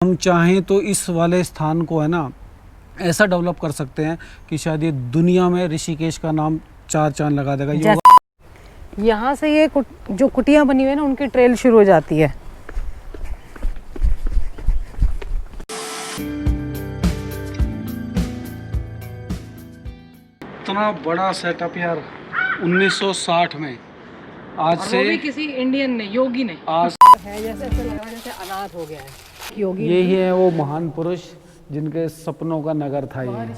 हम चाहें तो इस वाले स्थान को है ना ऐसा डेवलप कर सकते हैं कि शायद ये दुनिया में ऋषिकेश का नाम चार चांद लगा देगा। यहाँ से ये जो कुटियाँ बनी हुई है ना, उनकी ट्रेल शुरू हो जाती है। इतना बड़ा सेटअप यार 1960 में, आज से वो भी किसी इंडियन ने, योगी ने आज है, जैसे ऐसा लग रहा है जैसे अनाथ हो गया है योगी। यही है वो महान पुरुष जिनके सपनों का नगर था ये।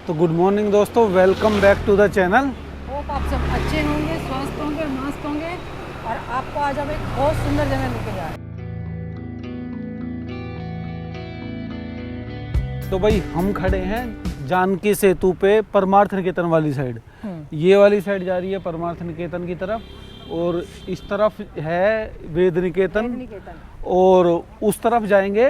तो गुड मॉर्निंग दोस्तों, welcome back to the channel. Hope आप सब अच्छे होंगे, स्वस्थ होंगे, मस्त होंगे। और आपको आज हम एक बहुत सुंदर जगह लेके जा रहे हैं। तो भाई हम खड़े हैं जानकी सेतु पे, परमार्थ निकेतन वाली साइड। ये वाली साइड जा रही है परमार्थ निकेतन की तरफ, और इस तरफ है वेद निकेतन, और उस तरफ जाएंगे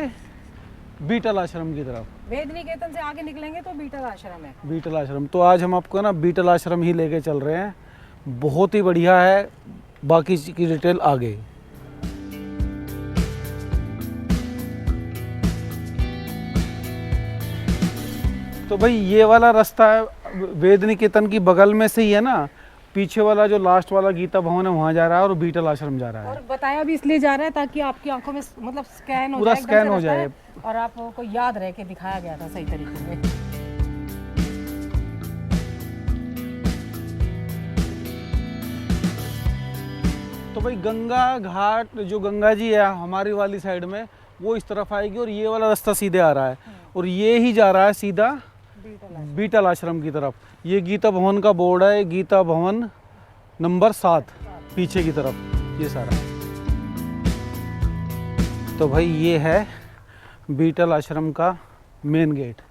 बीटल आश्रम की तरफ। वेद निकेतन से आगे निकलेंगे तो बीटल आश्रम है। बीटल आश्रम, तो आज हम आपको ना बीटल आश्रम ही लेके चल रहे हैं। बहुत ही बढ़िया है, बाकी की डिटेल आगे। तो भाई ये वाला रास्ता है वेद निकेतन की बगल में से ही है ना, पीछे वाला जो लास्ट वाला गीता भवन है वहाँ जा रहा है, और बीटल आश्रम जा रहा है। और बताया भी इसलिए जा रहा है ताकि आपकी आंखों में मतलब स्कैन हो पूरा जाए, स्कैन हो जाए, और आपको याद रह के दिखाया गया था सही तरीके से। तो भाई गंगा घाट, जो गंगा जी है हमारी वाली साइड में, वो इस तरफ आएगी, और ये वाला रास्ता सीधे आ रहा है, और ये ही जा रहा है सीधा बीटल आश्रम की तरफ। ये गीता भवन का बोर्ड है, गीता भवन नंबर 7 पीछे की तरफ ये सारा। तो भाई ये है बीटल आश्रम का मेन गेट,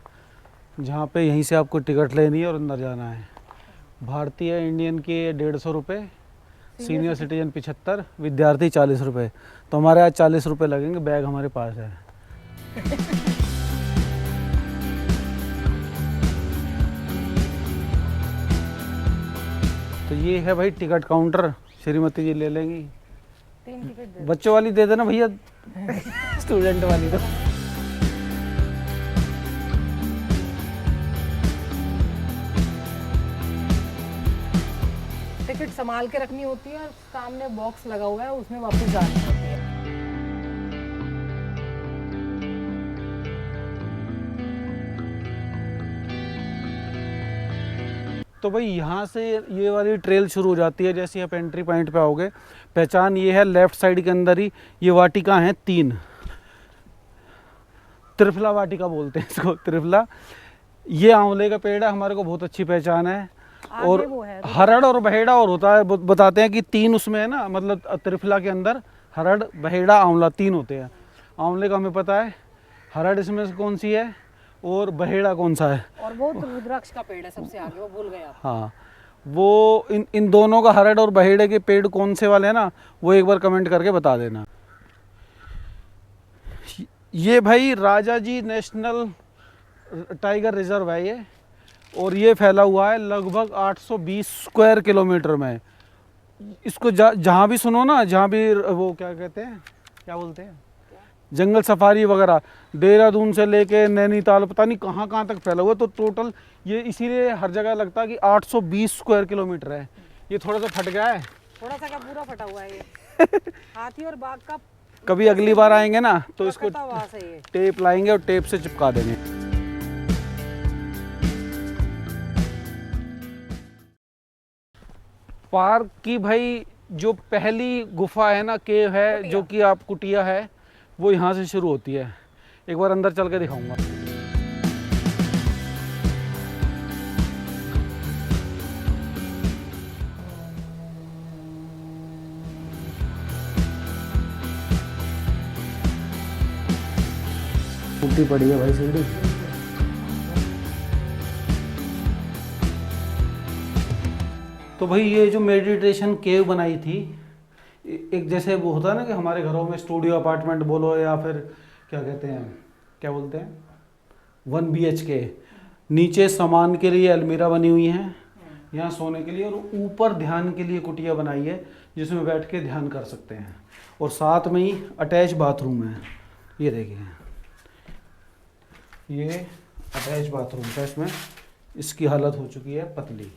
जहाँ पे यहीं से आपको टिकट लेनी है और अंदर जाना है। भारतीय इंडियन के 150 रुपये, सीनियर सिटीजन 75, विद्यार्थी 40 रुपये। तो हमारे आज 40 रुपये लगेंगे, बैग हमारे पास है। तो ये है भाई टिकट काउंटर, श्रीमती जी ले लेंगी। 3 टिकट बच्चों वाली दे देना भैया, स्टूडेंट वाली तो। टिकट संभाल के रखनी होती है, और सामने बॉक्स लगा हुआ है, उसमें वापस जानी होती है। तो भाई यहाँ से ये वाली ट्रेल शुरू हो जाती है। जैसे आप एंट्री पॉइंट पे आओगे, पहचान ये है, लेफ्ट साइड के अंदर ही ये वाटिका हैं 3, त्रिफला वाटिका बोलते हैं इसको, त्रिफला। ये आंवले का पेड़ है, हमारे को बहुत अच्छी पहचान है। और हरड़ और बहेड़ा और होता है, बताते हैं कि 3 उसमें है ना, मतलब त्रिफला के अंदर हरड़, बहेड़ा, आंवला 3 होते हैं। आंवले का हमें पता है, हरड़ इसमें से कौन सी है, और बहेड़ा कौन सा है। और वो रुद्राक्ष का पेड़ है सबसे आगे, वो भूल गया। हाँ, वो इन दोनों का, हरड़ और बहेड़े के पेड़ कौन से वाले हैं ना, वो एक बार कमेंट करके बता देना। ये भाई राजा जी नेशनल टाइगर रिजर्व है ये, और ये फैला हुआ है लगभग 820 स्क्वायर किलोमीटर में। इसको जहाँ भी सुनो ना, जहाँ भी वो क्या कहते हैं, क्या बोलते हैं, जंगल सफारी वगैरह, देहरादून से लेके नैनीताल, पता नहीं कहाँ कहाँ तक फैला हुआ। तो टोटल ये इसीलिए हर जगह लगता है कि 820 स्क्वायर किलोमीटर है। ये थोड़ा सा फट गया है, थोड़ा सा क्या, पूरा फटा हुआ है ये। हाथी और बाघ का कभी अगली बार आएंगे ना तो इसको से ये टेप लाएंगे और टेप से चिपका देंगे। पार्क की भाई जो पहली गुफा है ना, केव है, जो कि आप कुटिया है, वो यहाँ से शुरू होती है। एक बार अंदर चल के दिखाऊंगा। टूटी पड़ी है भाई सीढ़ी। तो भाई ये जो मेडिटेशन केव बनाई थी, एक जैसे वो होता है ना कि हमारे घरों में स्टूडियो अपार्टमेंट बोलो, या फिर क्या कहते हैं, क्या बोलते हैं, 1 BHK, नीचे सामान के लिए अलमीरा बनी हुई है, यहाँ सोने के लिए, और ऊपर ध्यान के लिए कुटिया बनाई है, जिसमें बैठ के ध्यान कर सकते हैं। और साथ में ही अटैच बाथरूम है, ये देखिए, ये अटैच बाथरूम है। इसमें इसकी हालत हो चुकी है पतली।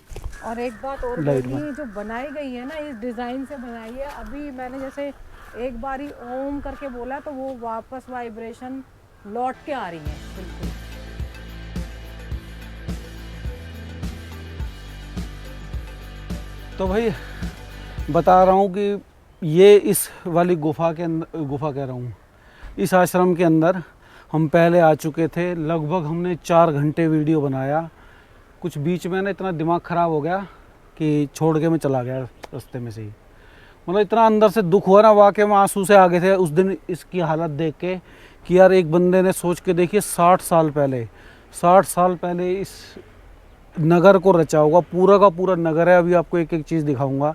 और एक बात और लाइट बोलनी, जो बनाई गई है ना, इस डिज़ाइन से बनाई है। अभी मैंने जैसे एक बार ही ओम करके बोला तो वो वापस वाइब्रेशन लौट के आ रही है बिल्कुल। तो भाई बता रहा हूँ कि ये इस वाली गुफा के अंदर, गुफा कह रहा हूँ, इस आश्रम के अंदर हम पहले आ चुके थे। लगभग हमने 4 घंटे वीडियो बनाया। कुछ बीच में ना इतना दिमाग ख़राब हो गया कि छोड़ के मैं चला गया रास्ते में से ही। मतलब इतना अंदर से दुख हुआ ना, वाकई में आंसू से आ गए थे उस दिन इसकी हालत देख के कि यार एक बंदे ने सोच के देखिए 60 साल पहले इस नगर को रचा होगा। पूरा का पूरा नगर है। अभी आपको एक एक चीज़ दिखाऊंगा।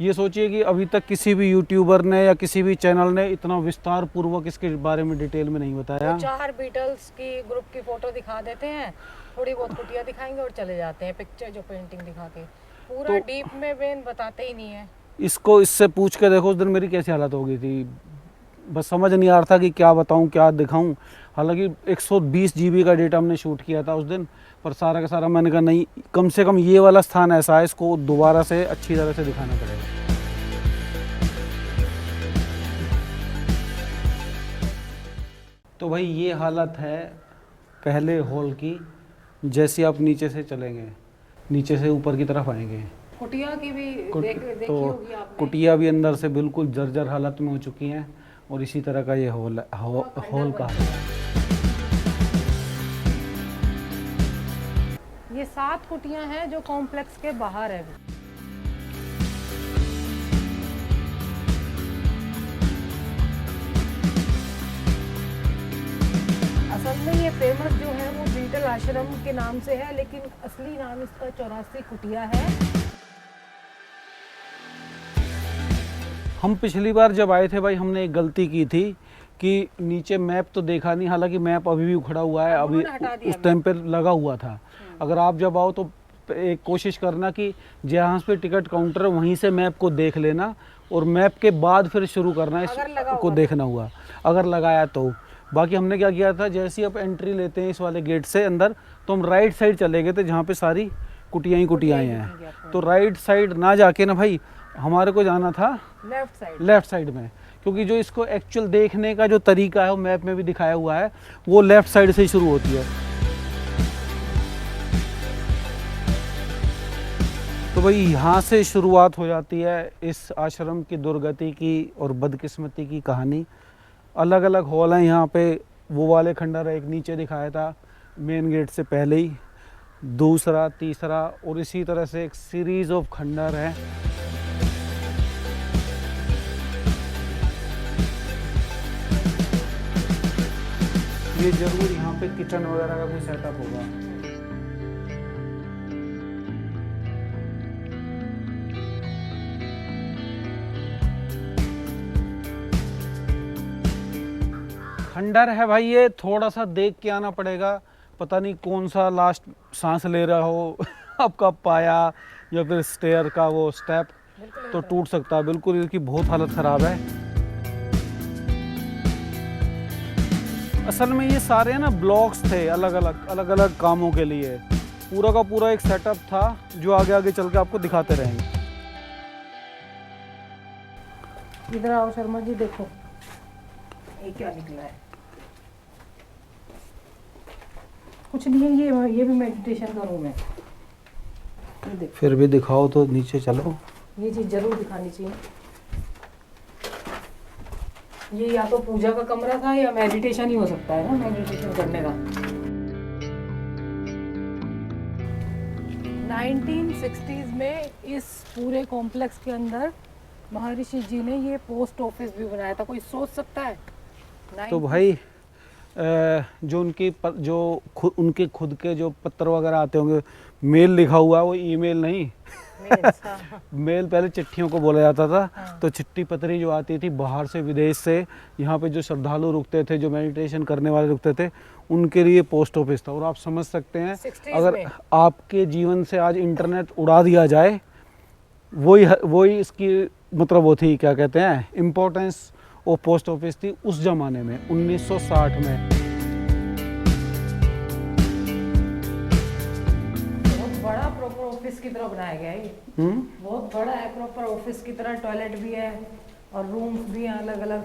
ये सोचिए कि अभी तक किसी भी यूट्यूबर ने या किसी भी चैनल ने इतना विस्तार पूर्वक इसके बारे में डिटेल में नहीं बताया। तो 4 बीटल्स की ग्रुप की फोटो दिखा देते हैं, थोड़ी बहुत कुटिया दिखाएंगे और चले जाते हैं। पिक्चर जो पेंटिंग दिखा के पूरा तो डीप में बेन बताते ही नहीं है। इसको इससे पूछ के देखो उस दिन मेरी कैसी हालत हो गई थी। बस समझ नहीं आ रहा था कि क्या बताऊं क्या दिखाऊं। हालांकि 120 GB का डेटा हमने शूट किया था उस दिन, पर सारा का सारा मैंने कहा नहीं, कम से कम ये वाला स्थान ऐसा है, इसको दोबारा से अच्छी तरह से दिखाना पड़ेगा। तो भाई ये हालत है पहले हॉल की। जैसे आप नीचे से चलेंगे, नीचे से ऊपर की तरफ आएंगे, कुटिया की भी देखी तो होगी आपने। कुटिया भी अंदर से बिल्कुल जर्जर हालत में हो चुकी हैं। और इसी तरह का ये हॉल का है। ये 7 कुटियां हैं जो कॉम्प्लेक्स के बाहर है। असल में ये फेमस जो है वो बीटल आश्रम के नाम से है, लेकिन असली नाम इसका 84 कुटिया है। हम पिछली बार जब आए थे भाई, हमने एक गलती की थी कि नीचे मैप तो देखा नहीं। हालांकि मैप अभी भी उखड़ा हुआ है, अभी उस टाइम पे लगा हुआ था। अगर आप जब आओ तो एक कोशिश करना कि जहाँ पे टिकट काउंटर है वहीं से मैप को देख लेना, और मैप के बाद फिर शुरू करना इसको देखना हुआ, अगर लगाया तो। बाकी हमने क्या किया था, जैसे ही आप एंट्री लेते हैं इस वाले गेट से अंदर, तो हम राइट साइड चले गए थे जहाँ पे सारी कुटियाँ हैं। तो राइट साइड ना जाके ना भाई, हमारे को जाना था लेफ्ट साइड में, क्योंकि जो इसको एक्चुअल देखने का जो तरीका है वो मैप में भी दिखाया हुआ है, वो लेफ्ट साइड से ही शुरू होती है। तो भाई यहाँ से शुरुआत हो जाती है इस आश्रम की दुर्गति की और बदकिस्मती की कहानी। अलग अलग हॉल हैं यहाँ पे। वो वाले खंडर एक नीचे दिखाया था मेन गेट से पहले ही, दूसरा, तीसरा, और इसी तरह से एक सीरीज ऑफ खंडर है। ये जरूर यहाँ पे किचन वगैरह का कोई सेटअप होगा। खंडर है भाई, ये थोड़ा सा देख के आना पड़ेगा। पता नहीं कौन सा लास्ट सांस ले रहा हो आपका पाया या फिर स्टेयर का वो स्टेप तो टूट सकता है। बिल्कुल इसकी बहुत हालत ख़राब है। असल में ये सारे ना ब्लॉक्स थे अलग अलग कामों के लिए। पूरा का पूरा एक सेटअप था जो आगे आगे चल के आपको दिखाते रहेंगे। इधर आओ शर्मा जी, देखो ये क्या निकला है। कुछ नहीं है, ये भी मेडिटेशन का रूम है। ये देखो, फिर भी दिखाओ तो, नीचे चलो। ये चीज जरूर दिखानी चाहिए। ये या तो पूजा का कमरा था या मेडिटेशन ही हो सकता है ना, मेडिटेशन करने का। 1960s में इस पूरे कॉम्प्लेक्स के अंदर महर्षि जी ने ये पोस्ट ऑफिस भी बनाया था। कोई सोच सकता है? तो भाई जो उनके खुद के जो पत्र वगैरह आते होंगे, मेल लिखा हुआ है, वो ईमेल नहीं मेल पहले चिट्ठियों को बोला जाता था। हाँ। तो चिट्ठी पत्री जो आती थी बाहर से, विदेश से, यहाँ पे जो श्रद्धालु रुकते थे, जो मेडिटेशन करने वाले रुकते थे, उनके लिए पोस्ट ऑफिस था। और आप समझ सकते हैं अगर आपके जीवन से आज इंटरनेट उड़ा दिया जाए, वही इसकी मतलब वो थी, क्या कहते हैं, इम्पोर्टेंस ऑफ पोस्ट ऑफिस थी उस ज़माने में 1960 में। बहुत बड़ा प्रॉपर ऑफिस की तरह बनाया गया है ये। बहुत बड़ा है, प्रॉपर ऑफिस की तरह। टॉयलेट भी है और रूम्स भी हैं अलग अलग।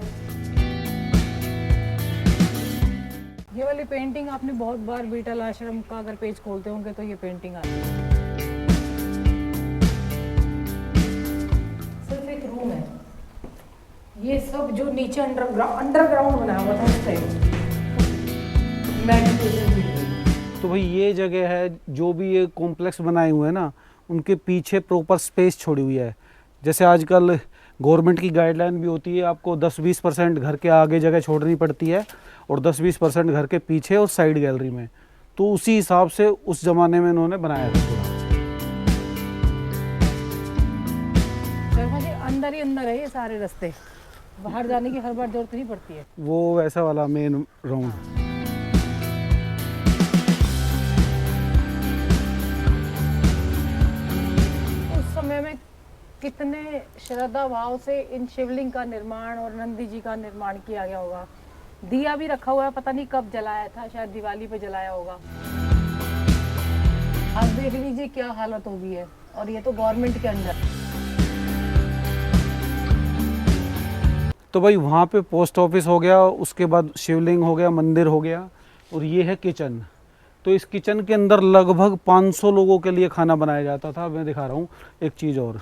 ये वाली पेंटिंग आपने बहुत बार बीटल आश्रम का अगर पेज खोलते होंगे तो ये पेंटिंग आती है। सिर्फ एक रूम है, ये सब जो नीचे अंडरग्राउंड बना हुआ था उस टाइम मेडिटेशन भी थी। तो भाई ये जगह है, जो भी ये कॉम्प्लेक्स बनाए हुए हैं ना, उनके पीछे प्रॉपर स्पेस छोड़ी हुई है। जैसे आजकल गवर्नमेंट की गाइडलाइन भी होती है, आपको 10-20% घर के आगे जगह छोड़नी पड़ती है और 10-20% घर के पीछे और साइड गैलरी में। तो उसी हिसाब से उस ज़माने में इन्होंने बनाया था पूरा। शर्मा जी, अंदर ही अंदर है ये सारे रास्ते, बाहर जाने की हर बार जरूरत नहीं पड़ती है। वो वैसा वाला मेन राउंड। उस समय में कितने श्रद्धा भाव से इन शिवलिंग का निर्माण और नंदी जी का निर्माण किया गया होगा। दिया भी रखा हुआ है, पता नहीं कब जलाया था, शायद दिवाली पे जलाया होगा। अब देख लीजिए क्या हालत हो गई है, और ये तो गवर्नमेंट के अंदर। तो भाई वहाँ पे पोस्ट ऑफिस हो गया, उसके बाद शिवलिंग हो गया, मंदिर हो गया, और ये है किचन। तो इस किचन के अंदर लगभग 500 लोगों के लिए खाना बनाया जाता था। मैं दिखा रहा हूँ एक चीज़ और,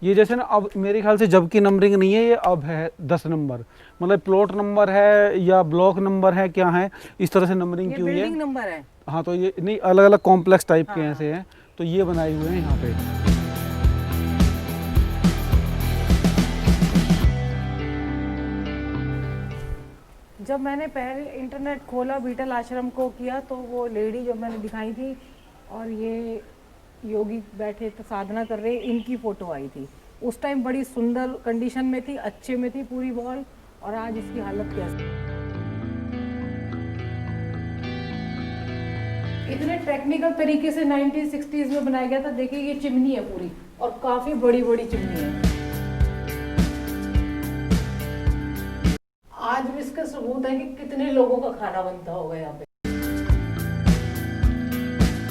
ये जैसे ना, अब मेरे ख्याल से जब की नंबरिंग नहीं है, ये अब है 10 नंबर, मतलब प्लॉट नंबर है या ब्लॉक नंबर है, क्या है, इस तरह से नंबरिंग की हुई है। बिल्डिंग नंबर है। हाँ, तो ये नहीं, अलग अलग कॉम्प्लेक्स टाइप के हाँ। ऐसे हैं, तो ये बनाए हुए हैं यहाँ पे। जब मैंने पहले इंटरनेट खोला बीटल आश्रम को किया, तो वो लेडी जो मैंने दिखाई थी और ये योगी बैठे तो साधना कर रहे, इनकी फोटो आई थी। उस टाइम बड़ी सुंदर कंडीशन में थी, अच्छे में थी पूरी वॉल, और आज इसकी हालत कैसी। इतने टेक्निकल तरीके से 1960s में बनाया गया था। देखिए ये चिमनी है पूरी, और काफी बड़ी बड़ी चिमनी है। आज भी इसका सबूत है कि कितने लोगों का खाना बनता होगा यहाँ पे।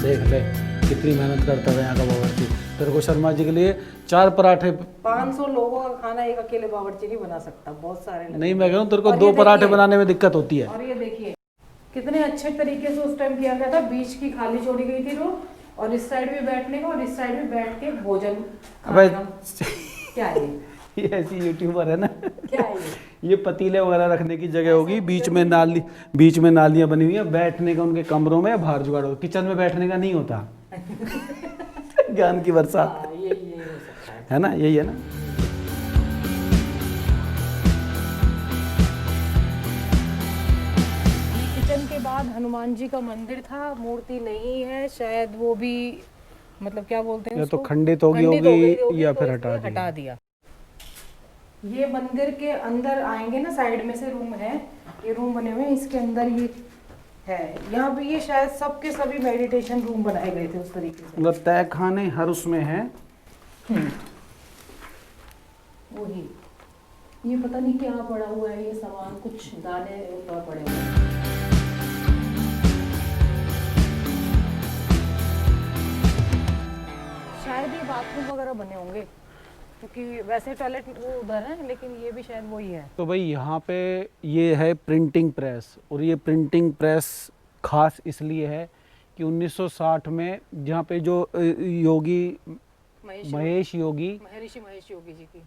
देख ले कितनी मेहनत करता है यहाँ का बावर्ची। तेरे को शर्मा जी के लिए 4 पराठे, 500 लोगों का खाना एक अकेले बावर्ची नहीं बना सकता, बहुत सारे लगते नहीं मैं कह रहा हूँ, तेरे को और 2 ये पराठे देखिए, बनाने में दिक्कत होती है। और ये देखिए कितने अच्छे तरीके से उस टाइम किया गया था। बीच की खाली छोड़ी गई थी रो, और इस साइड भी बैठने का, और इस साइड भी बैठ के भोजन अबे खाने का। क्या है ये ऐसी यूट्यूबर है ना, क्या है ये पतीले वगैरह रखने की जगह होगी, बीच में नालियां बनी हुई है, बैठने का उनके कमरों में बाहर जुगाड़ हो, किचन में बैठने का नहीं होता। ज्ञान की बरसात ये हो सकता है ना, यही है ना। किचन के बाद हनुमान जी का मंदिर था, मूर्ति नहीं है शायद, वो भी मतलब क्या बोलते हैं या तो उसको? खंडित होगी खंडित हो गई होगी या तो फिर इसलिए हटा दिया। ये मंदिर के अंदर आएंगे ना, साइड में से रूम है, ये रूम बने हुए हैं, इसके अंदर ये है। यहाँ पे ये शायद सबके सभी मेडिटेशन रूम बनाए गए थे उस तरीके से। मतलब तय खाने हर उसमें है। वही, ये पता नहीं क्या पड़ा हुआ है, ये सामान कुछ दाने ऊपर पड़े हुए हैं। शायद ये बाथरूम वगैरह बने होंगे, क्योंकि वैसे टॉयलेट वो उधर है, लेकिन ये भी शायद वही है। तो भाई यहाँ पे ये है प्रिंटिंग प्रेस, और ये प्रिंटिंग प्रेस खास इसलिए है कि 1960 में जहाँ पे जो योगी महर्षि महेश योगी जी की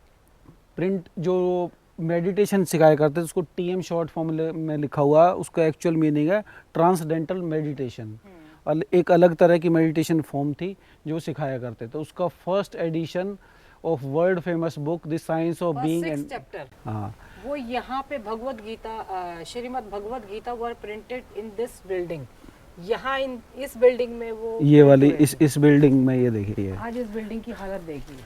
प्रिंट जो मेडिटेशन सिखाया करते थे, उसको TM शॉर्ट फॉर्म में लिखा हुआ है, उसका एक्चुअल मीनिंग है ट्रांसडेंटल मेडिटेशन। एक अलग तरह की मेडिटेशन फॉर्म थी जो सिखाया करते थे। उसका first edition of world famous book the science of being and chapter, हाँ, वो यहाँ पे भगवत गीता, श्रीमद् भगवत गीता वर प्रिंटेड इन दिस बिल्डिंग। यहाँ इस बिल्डिंग में वो ये वाली इस बिल्डिंग में, ये देखिए आज इस बिल्डिंग की हालत देखिए।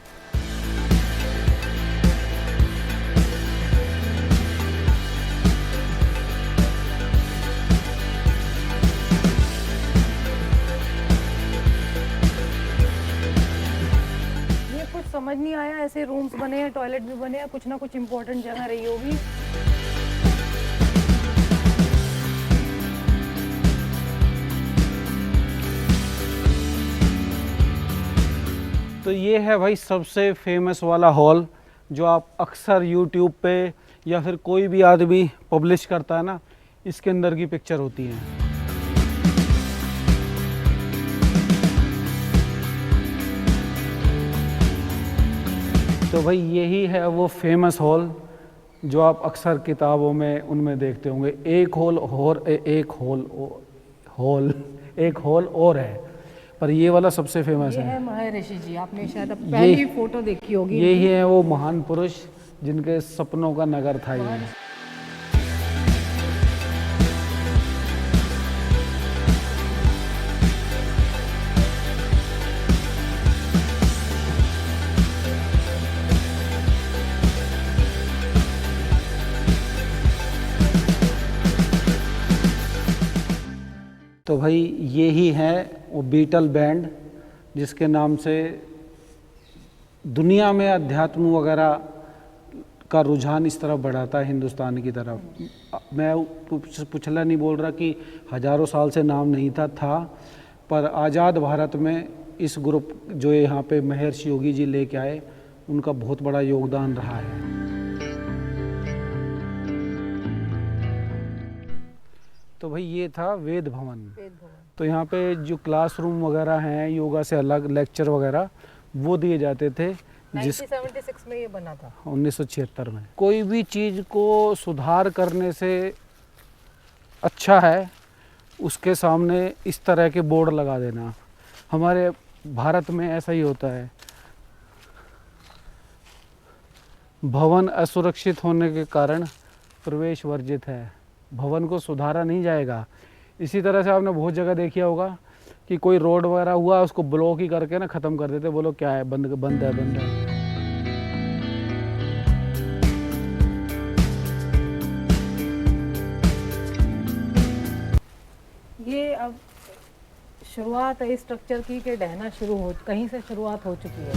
समझ नहीं आया, ऐसे रूम्स बने हैं, टॉयलेट भी बने हैं, कुछ ना कुछ इम्पोर्टेंट जगह रही होगी। तो ये है भाई सबसे फेमस वाला हॉल, जो आप अक्सर यूट्यूब पे या फिर कोई भी आदमी पब्लिश करता है ना, इसके अंदर की पिक्चर होती है। तो भाई यही है वो फेमस हॉल जो आप अक्सर किताबों में उनमें देखते होंगे। एक हॉल और है, पर ये वाला सबसे फेमस ये है। है महर्षि जी, आपने शायद पहली फोटो देखी होगी। यही है वो महान पुरुष जिनके सपनों का नगर था ये। तो भाई यही है वो बीटल बैंड, जिसके नाम से दुनिया में अध्यात्म वगैरह का रुझान इस तरफ बढ़ाता है हिंदुस्तान की तरफ। मैं पुछला नहीं बोल रहा कि हज़ारों साल से नाम नहीं था, पर आज़ाद भारत में इस ग्रुप जो यहाँ पे महर्षि योगी जी लेके आए, उनका बहुत बड़ा योगदान रहा है। तो भाई ये था वेद भवन। तो यहाँ पे जो क्लासरूम वगैरह हैं, योगा से अलग लेक्चर वगैरह वो दिए जाते थे। 1976 में ये बना था। 1976 में। कोई भी चीज़ को सुधार करने से अच्छा है उसके सामने इस तरह के बोर्ड लगा देना। हमारे भारत में ऐसा ही होता है। भवन असुरक्षित होने के कारण प्रवेश वर्जित है, भवन को सुधारा नहीं जाएगा। इसी तरह से आपने बहुत जगह देखा होगा कि कोई रोड वगैरह हुआ उसको ब्लॉक ही करके ना ख़त्म कर देते, बोलो क्या है, बंद बंद है, बंद है। ये अब शुरुआत है इस स्ट्रक्चर की कि ढहना शुरू हो, कहीं से शुरुआत हो चुकी है।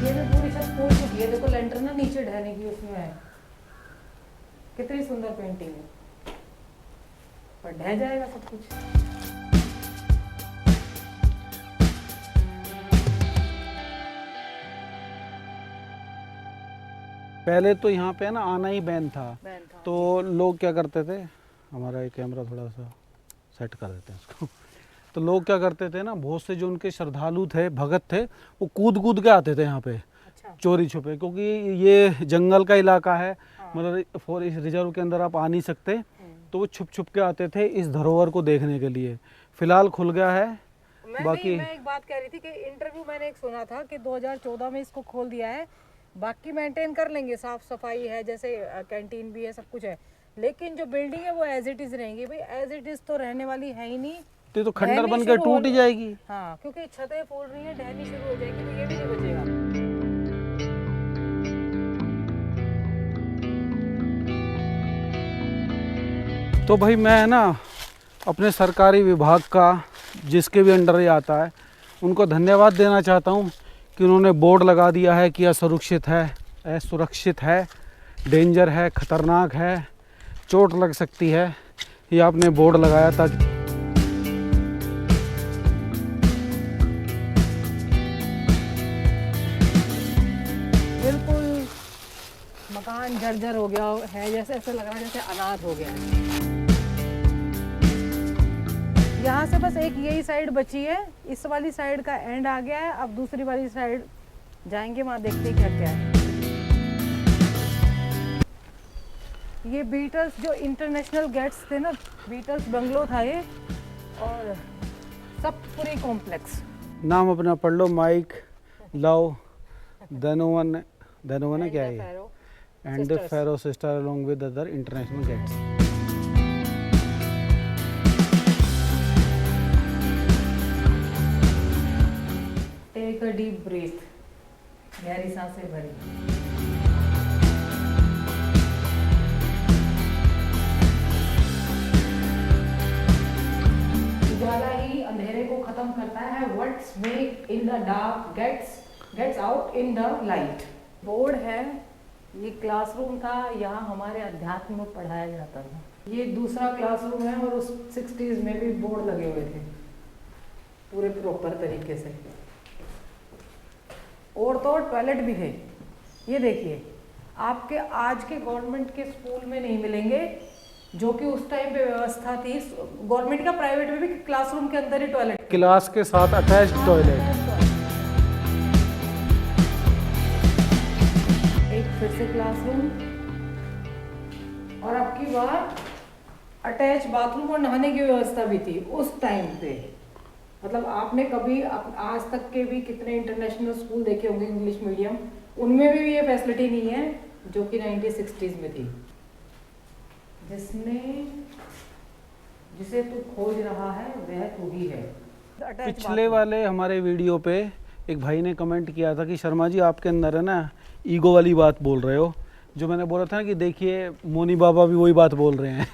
ये भी पूरी छत फूट चुकी है, देखो लेंटर ना नीचे ढहने की उसमें है। कितनी सुंदर पेंटिंग है, पर ढह जाएगा सब कुछ। पहले तो यहाँ पे ना आना ही बैन था। तो लोग क्या करते थे, हमारा ये कैमरा थोड़ा सा सेट कर देते हैं इसको। तो लोग क्या करते थे ना, बहुत से जो उनके श्रद्धालु थे, भगत थे, वो कूद कूद के आते थे यहाँ पे। अच्छा। चोरी छुपे, क्योंकि ये जंगल का इलाका है। हाँ। मतलब फॉरेस्ट रिजर्व के अंदर आप आ नहीं सकते, तो वो छुप छुप के आते थे इस धरोहर को देखने के लिए। फिलहाल खुल गया है। बाकी मैं एक बात कह रही थी कि इंटरव्यू मैंने एक सुना था कि 2014 में इसको खोल दिया है, बाकी मेंटेन कर लेंगे, साफ सफाई है, जैसे कैंटीन भी है, सब कुछ है, लेकिन जो बिल्डिंग है वो एज इट इज रहेंगी। भाई एज इट इज तो रहने वाली है ही नहीं, तो खंडर बन के टूट ही जाएगी। हाँ, क्योंकि छतें फूल रही हैं, ढहनी शुरू हो जाएगी, तो ये भी नहीं बचेगा। तो भाई मैं ना अपने सरकारी विभाग का, जिसके भी अंडर ये आता है, उनको धन्यवाद देना चाहता हूँ कि उन्होंने बोर्ड लगा दिया है कि असुरक्षित है, असुरक्षित है, डेंजर है, ख़तरनाक है, चोट लग सकती है। ये आपने बोर्ड लगाया था। बिल्कुल मकान जर्जर हो गया है, जैसे ऐसे लग रहा है जैसे अनाथ हो गया है। यहाँ से बस एक यही साइड बची है, इस वाली साइड का एंड आ गया है। अब दूसरी वाली साइड जाएंगे, वहाँ देखते हैं क्या क्या है। ये बीटल्स जो इंटरनेशनल गेट्स थे ना, बीटल्स बंगलो था ये, और सब पूरी कॉम्प्लेक्स। नाम अपना पढ़ लो, माइक लव धनोवन है क्या है, and the pharaoh sister along with other international gates. Take a deep breath, गहरी सांसें भरी। उजाला ही अंधेरे को खत्म खत्म करता है, what's make in the dark gets out in the light. Board है, ये क्लासरूम था, यहाँ हमारे अध्यात्म में पढ़ाया जाता था। ये दूसरा क्लासरूम है और उस 60s में भी बोर्ड लगे हुए थे पूरे प्रॉपर तरीके से। और तो टॉयलेट भी थे। ये देखिए, आपके आज के गवर्नमेंट के स्कूल में नहीं मिलेंगे, जो कि उस टाइम पे व्यवस्था थी। गवर्नमेंट का प्राइवेट में भी क्लासरूम के अंदर ही टॉयलेट, क्लास के साथ अटैच्ड टॉयलेट। एक फिर से क्लासरूम, और आपकी बार अटैच बाथरूम और नहाने की व्यवस्था भी थी उस टाइम पे। मतलब आपने कभी आज तक के भी कितने इंटरनेशनल स्कूल देखे होंगे इंग्लिश मीडियम, उनमें भी ये फैसिलिटी नहीं है जो कि 1960s में थी। जिसे तू खोज रहा है वह तू ही है। पिछले वाले हमारे वीडियो पे एक भाई ने कमेंट किया था कि शर्मा जी आपके अंदर है ना ईगो वाली बात बोल रहे हो। जो मैंने बोला था ना कि देखिए मोनी बाबा भी वही बात बोल रहे हैं।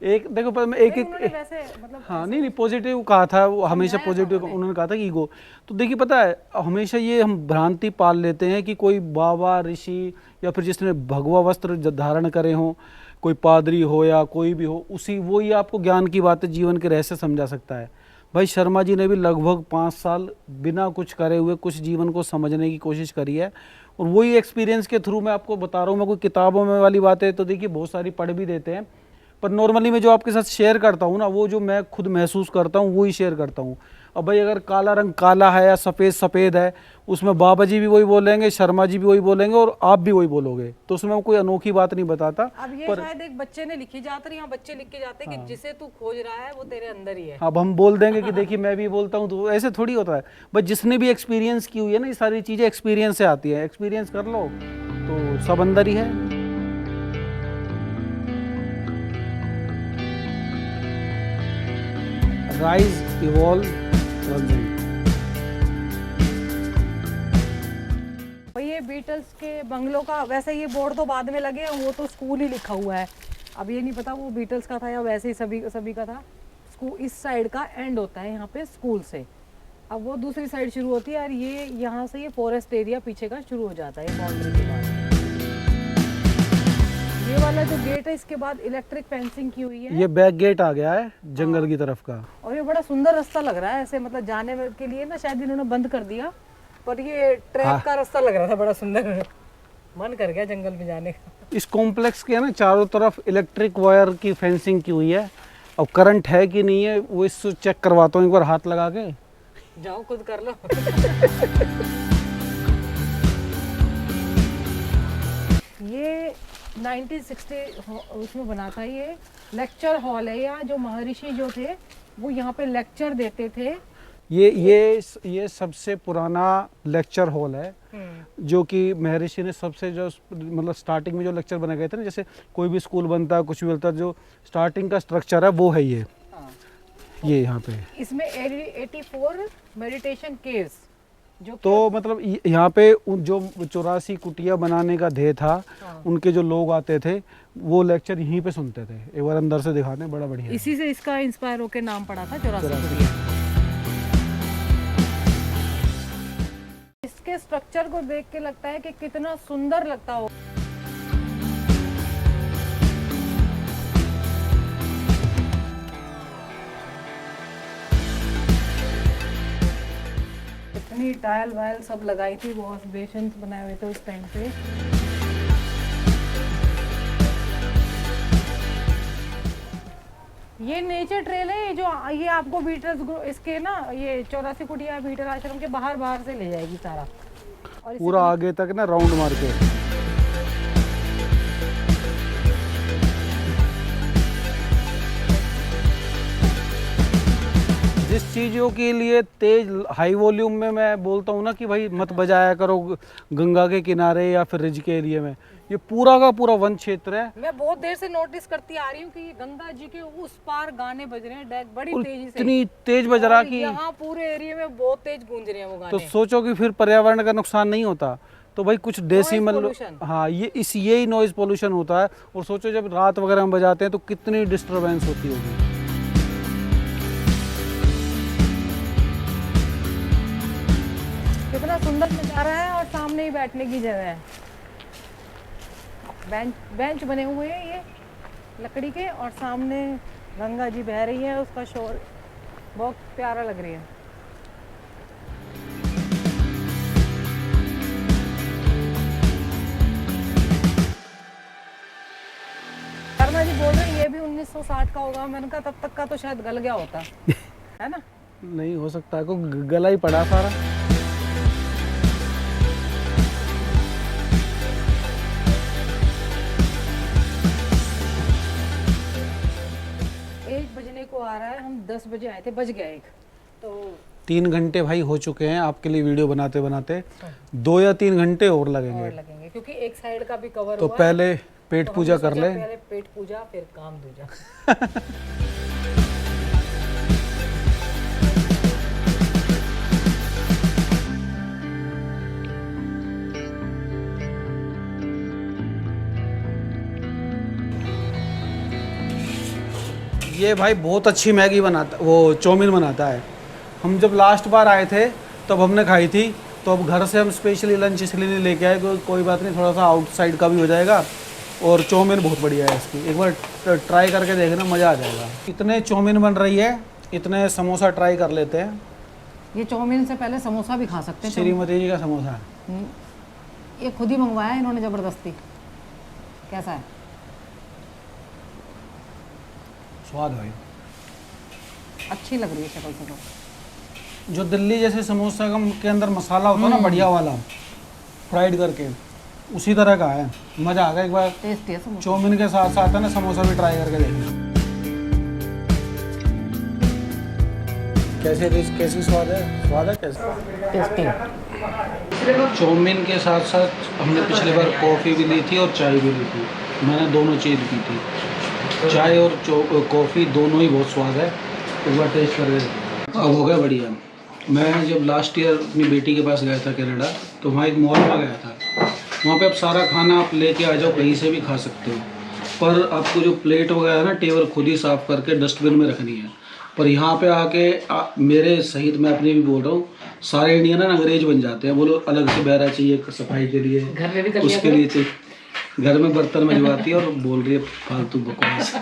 एक देखो पर मैं एक वैसे मतलब हाँ नहीं पॉजिटिव कहा था, वो हमेशा पॉजिटिव उन्होंने कहा था कि ईगो। तो देखिए पता है हमेशा ये हम भ्रांति पाल लेते हैं कि कोई बाबा ऋषि या फिर जिसने भगवा वस्त्र धारण करे हों, कोई पादरी हो या कोई भी हो, उसी वो ही आपको ज्ञान की बातें जीवन के रहस्य समझा सकता है। भाई शर्मा जी ने भी लगभग 5 साल बिना कुछ करे हुए कुछ जीवन को समझने की कोशिश करी है, और वही एक्सपीरियंस के थ्रू मैं आपको बता रहा हूँ। मैं कोई किताबों में वाली बातें तो देखिए बहुत सारी पढ़ भी देते हैं, पर नॉर्मली मैं जो आपके साथ शेयर करता हूँ ना, वो जो मैं खुद महसूस करता हूँ वो ही शेयर करता हूँ। अब भाई अगर काला रंग काला है या सफ़ेद सफ़ेद है, उसमें बाबा जी भी वही बोलेंगे, शर्मा जी भी वही बोलेंगे और आप भी वही बोलोगे, तो उसमें मैं कोई अनोखी बात नहीं बताता। अब ये शायद एक बच्चे ने लिखी जाती है, यहाँ बच्चे लिख के जाते हैं कि जिसे तू खोज रहा है वो तेरे अंदर ही है। अब हम बोल देंगे कि देखिए मैं भी बोलता हूँ, तो ऐसे थोड़ी होता है। बट जिसने भी एक्सपीरियंस की हुई है ना, ये सारी चीज़ें एक्सपीरियंस से आती है। एक्सपीरियंस कर लो तो सब अंदर ही है। राइज इवॉल्व ये बीटल्स के बंगलों का वैसे ये बोर्ड तो बाद में लगे हैं, वो तो स्कूल ही लिखा हुआ है। अब ये नहीं पता वो बीटल्स का था या वैसे ही सभी का था। स्कूल इस साइड का एंड होता है यहाँ पे स्कूल से, अब वो दूसरी साइड शुरू होती है, और ये यहाँ से ये फॉरेस्ट एरिया पीछे का शुरू हो जाता है बाउंड्री के बाद। ये वाला जो गेट है इसके बाद इलेक्ट्रिक फेंसिंग की हुई है। ये बैक गेट आ गया है जंगल की तरफ का, और ये बड़ा सुंदर रास्ता लग रहा है ऐसे, मतलब जाने के लिए ना शायद इन्होंने बंद कर दिया, पर ये ट्रैक का रास्ता लग रहा था बड़ा सुंदर। मन कर गया जंगल में जाने का। इस कॉम्प्लेक्स के ना चारों तरफ इलेक्ट्रिक वायर की फेंसिंग की हुई है। अब करंट है कि नहीं है वो इससे चेक करवाता हूँ एक बार हाथ लगा के। जाओ खुद कर लो। ये 1960 उसमें बना था। ये लेक्चर हॉल है, या जो महर्षि जो थे वो यहाँ पे लेक्चर देते थे। ये सबसे पुराना लेक्चर हॉल है, जो कि महर्षि ने सबसे जो मतलब स्टार्टिंग में जो लेक्चर बनाए गए थे ना, जैसे कोई भी स्कूल बनता है कुछ भी बनता है, जो स्टार्टिंग का स्ट्रक्चर है वो है ये। ये यहाँ पे इसमें 84 मेडिटेशन केव्स जो तो मतलब यहाँ पे जो 84 कुटिया बनाने का ध्येय था, उनके जो लोग आते थे वो लेक्चर यहीं पे सुनते थे। एक बार अंदर से दिखाते हैं, बड़ा बढ़िया। इसी से इसका इंस्पायर होकर नाम पड़ा था 84 कुटिया। इसके स्ट्रक्चर को देख के लगता है कि कितना सुंदर लगता हो। इतनी टाइल वाइल सब लगाई थी, वॉश बेसिन बनाए हुए थे उस टाइम पे। ये नेचर ट्रेल है जो ये आपको बीटल्स इसके ना ये 84 कुटिया बीटल आश्रम के बाहर से ले जाएगी सारा, और पूरा आगे तक ना राउंड मार के। जिस चीज़ों के लिए तेज हाई वॉल्यूम में मैं बोलता हूँ ना कि भाई मत बजाया करो गंगा के किनारे या फिर रिज के एरिया में, ये पूरा का पूरा वन क्षेत्र है। मैं बहुत देर से नोटिस करती आ रही हूँ कि गंगा जी के उस पार गाने बज रहे हैं बड़ी तेजी से, इतनी तेज बज रहा कि यहाँ पूरे एरिया में बहुत तेज गूंज रहे हैं वो गाने। तो सोचो कि फिर पर्यावरण का नुकसान नहीं होता। तो भाई कुछ डेसिमल, हाँ यही नॉइज पोल्यूशन होता है। और सोचो जब रात वगैरह में बजाते हैं तो कितनी डिस्टरबेंस होती होगी। सामने ही बैठने की जगह है, बेंच बने हुए हैं ये लकड़ी के, और सामने गंगा जी बह रही है, उसका शोर बहुत प्यारा लग रही है। शर्मा जी बोल रहे हैं ये भी 1960 का होगा। मैंने कहा तब तक का तो शायद गल गया होता है ना। नहीं हो सकता है, को गला ही पड़ा सारा। एक बजने को आ रहा है, हम 10 बजे आए थे, बज गया एक, तो 3 घंटे भाई हो चुके हैं आपके लिए वीडियो बनाते बनाते, 2 या 3 घंटे और लगेंगे क्योंकि एक साइड का भी कवर तो हुआ पहले है, पेट तो पूजा हमने कर सोचा ले। पहले पेट पूजा फिर काम दूजा। ये भाई बहुत अच्छी मैगी बनाता, वो चाउमीन बनाता है। हम जब लास्ट बार आए थे तब हमने खाई थी, तो अब घर से हम स्पेशली लंच इसलिए नहीं लेके आए, कोई बात नहीं, थोड़ा सा आउटसाइड का भी हो जाएगा। और चाउमीन बहुत बढ़िया है इसकी, एक बार ट्राई करके देखना, मज़ा आ जाएगा। इतने चाउमीन बन रही है, इतने समोसा ट्राई कर लेते हैं। ये चाउमीन से पहले समोसा भी खा सकते हैं। श्रीमती जी का समोसा ये खुद ही मंगवाया इन्होंने ज़बरदस्ती। कैसा है? स्वाद भाई अच्छी लग रही है शक्ल से तो। जो दिल्ली जैसे समोसा के अंदर मसाला होता है ना बढ़िया वाला, फ्राइड करके, उसी तरह का है। मज़ा आ गया। एक बार टेस्टी है समोसा। चाउमीन के साथ साथ है ना समोसा भी ट्राई करके देखना कैसी स्वाद है कैसा टेस्टी। चाउमीन के साथ साथ हमने पिछली बार कॉफ़ी भी ली थी और चाय भी ली थी। मैंने दोनों चीज़ पी थी, चाय और कॉफ़ी दोनों ही बहुत स्वाद है। एक बार टेस्ट करके अब हो गया बढ़िया। मैं जब लास्ट ईयर अपनी बेटी के पास गया था कनाडा, तो वहाँ एक मॉल में गया था। वहाँ पे आप सारा खाना आप लेके आ जाओ, कहीं से भी खा सकते हो, पर आपको जो प्लेट वगैरह ना टेबल खुद ही साफ़ करके डस्टबिन में रखनी है। पर यहाँ पे आके मेरे सहित मैं अपने भी बोल रहा हूँ, सारे इंडियन ना अंग्रेज बन जाते हैं। बोलो अलग से बहरा चाहिए सफाई के लिए, घर में भी कर उसके लिए चाहिए, घर में बर्तन मंजवाती है और बोल रही है फालतू बकवास।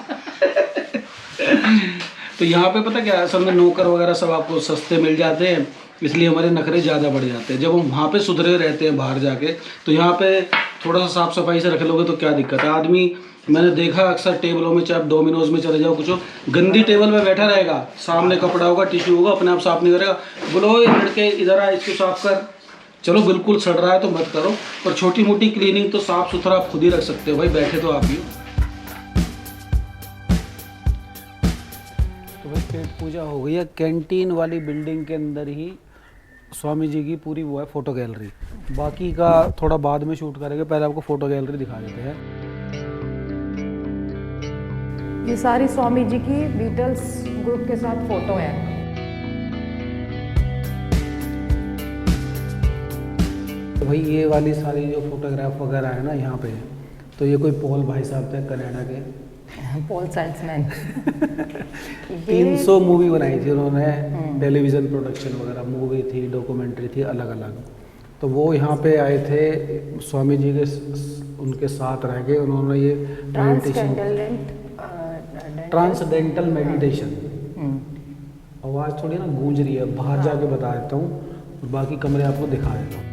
तो यहाँ पे पता क्या है, असल में नौकर वगैरह सब आपको सस्ते मिल जाते हैं, इसलिए हमारे नखरे ज़्यादा बढ़ जाते हैं। जब हम वहाँ पे सुधरे रहते हैं बाहर जाके, तो यहाँ पे थोड़ा सा साफ़ सफाई से रख लोगे तो क्या दिक्कत है। आदमी मैंने देखा अक्सर टेबलों में, चाहे आप डोमिनोज में चले जाओ, कुछ हो, गंदी टेबल में बैठा रहेगा, सामने कपड़ा होगा, टिश्यू होगा, अपने आप साफ़ नहीं करेगा। बोलो लड़के इधर आ, इसको साफ़ कर। चलो बिल्कुल सड़ रहा है तो मत करो, पर छोटी मोटी क्लीनिंग तो साफ़ सुथरा आप खुद ही रख सकते हो भाई, बैठे तो आप ही हो। तो भाई पेट पूजा हो गई है। कैंटीन वाली बिल्डिंग के अंदर ही स्वामी जी की पूरी वो है फ़ोटो गैलरी। बाकी का थोड़ा बाद में शूट करेंगे, पहले आपको फ़ोटो गैलरी दिखा देते हैं। ये सारी स्वामी जी की बीटल्स ग्रुप के साथ फोटो है। तो भाई ये वाली सारी जो फोटोग्राफ वगैरह है ना यहाँ पे, तो ये कोई पॉल भाई साहब थे कनाडा के, पॉल सेल्समैन। 300 मूवी बनाई थी उन्होंने, टेलीविज़न प्रोडक्शन वगैरह, मूवी थी, डॉक्यूमेंट्री थी, अलग अलग। तो वो यहाँ पे आए थे स्वामी जी के, उनके साथ रह के उन्होंने ये ट्रांसडेंटल मेडिटेशन। आवाज़ थोड़ी ना गूंज रही है, बाहर जाके बता देता हूँ, बाकी कमरे आपको दिखा देता हूँ।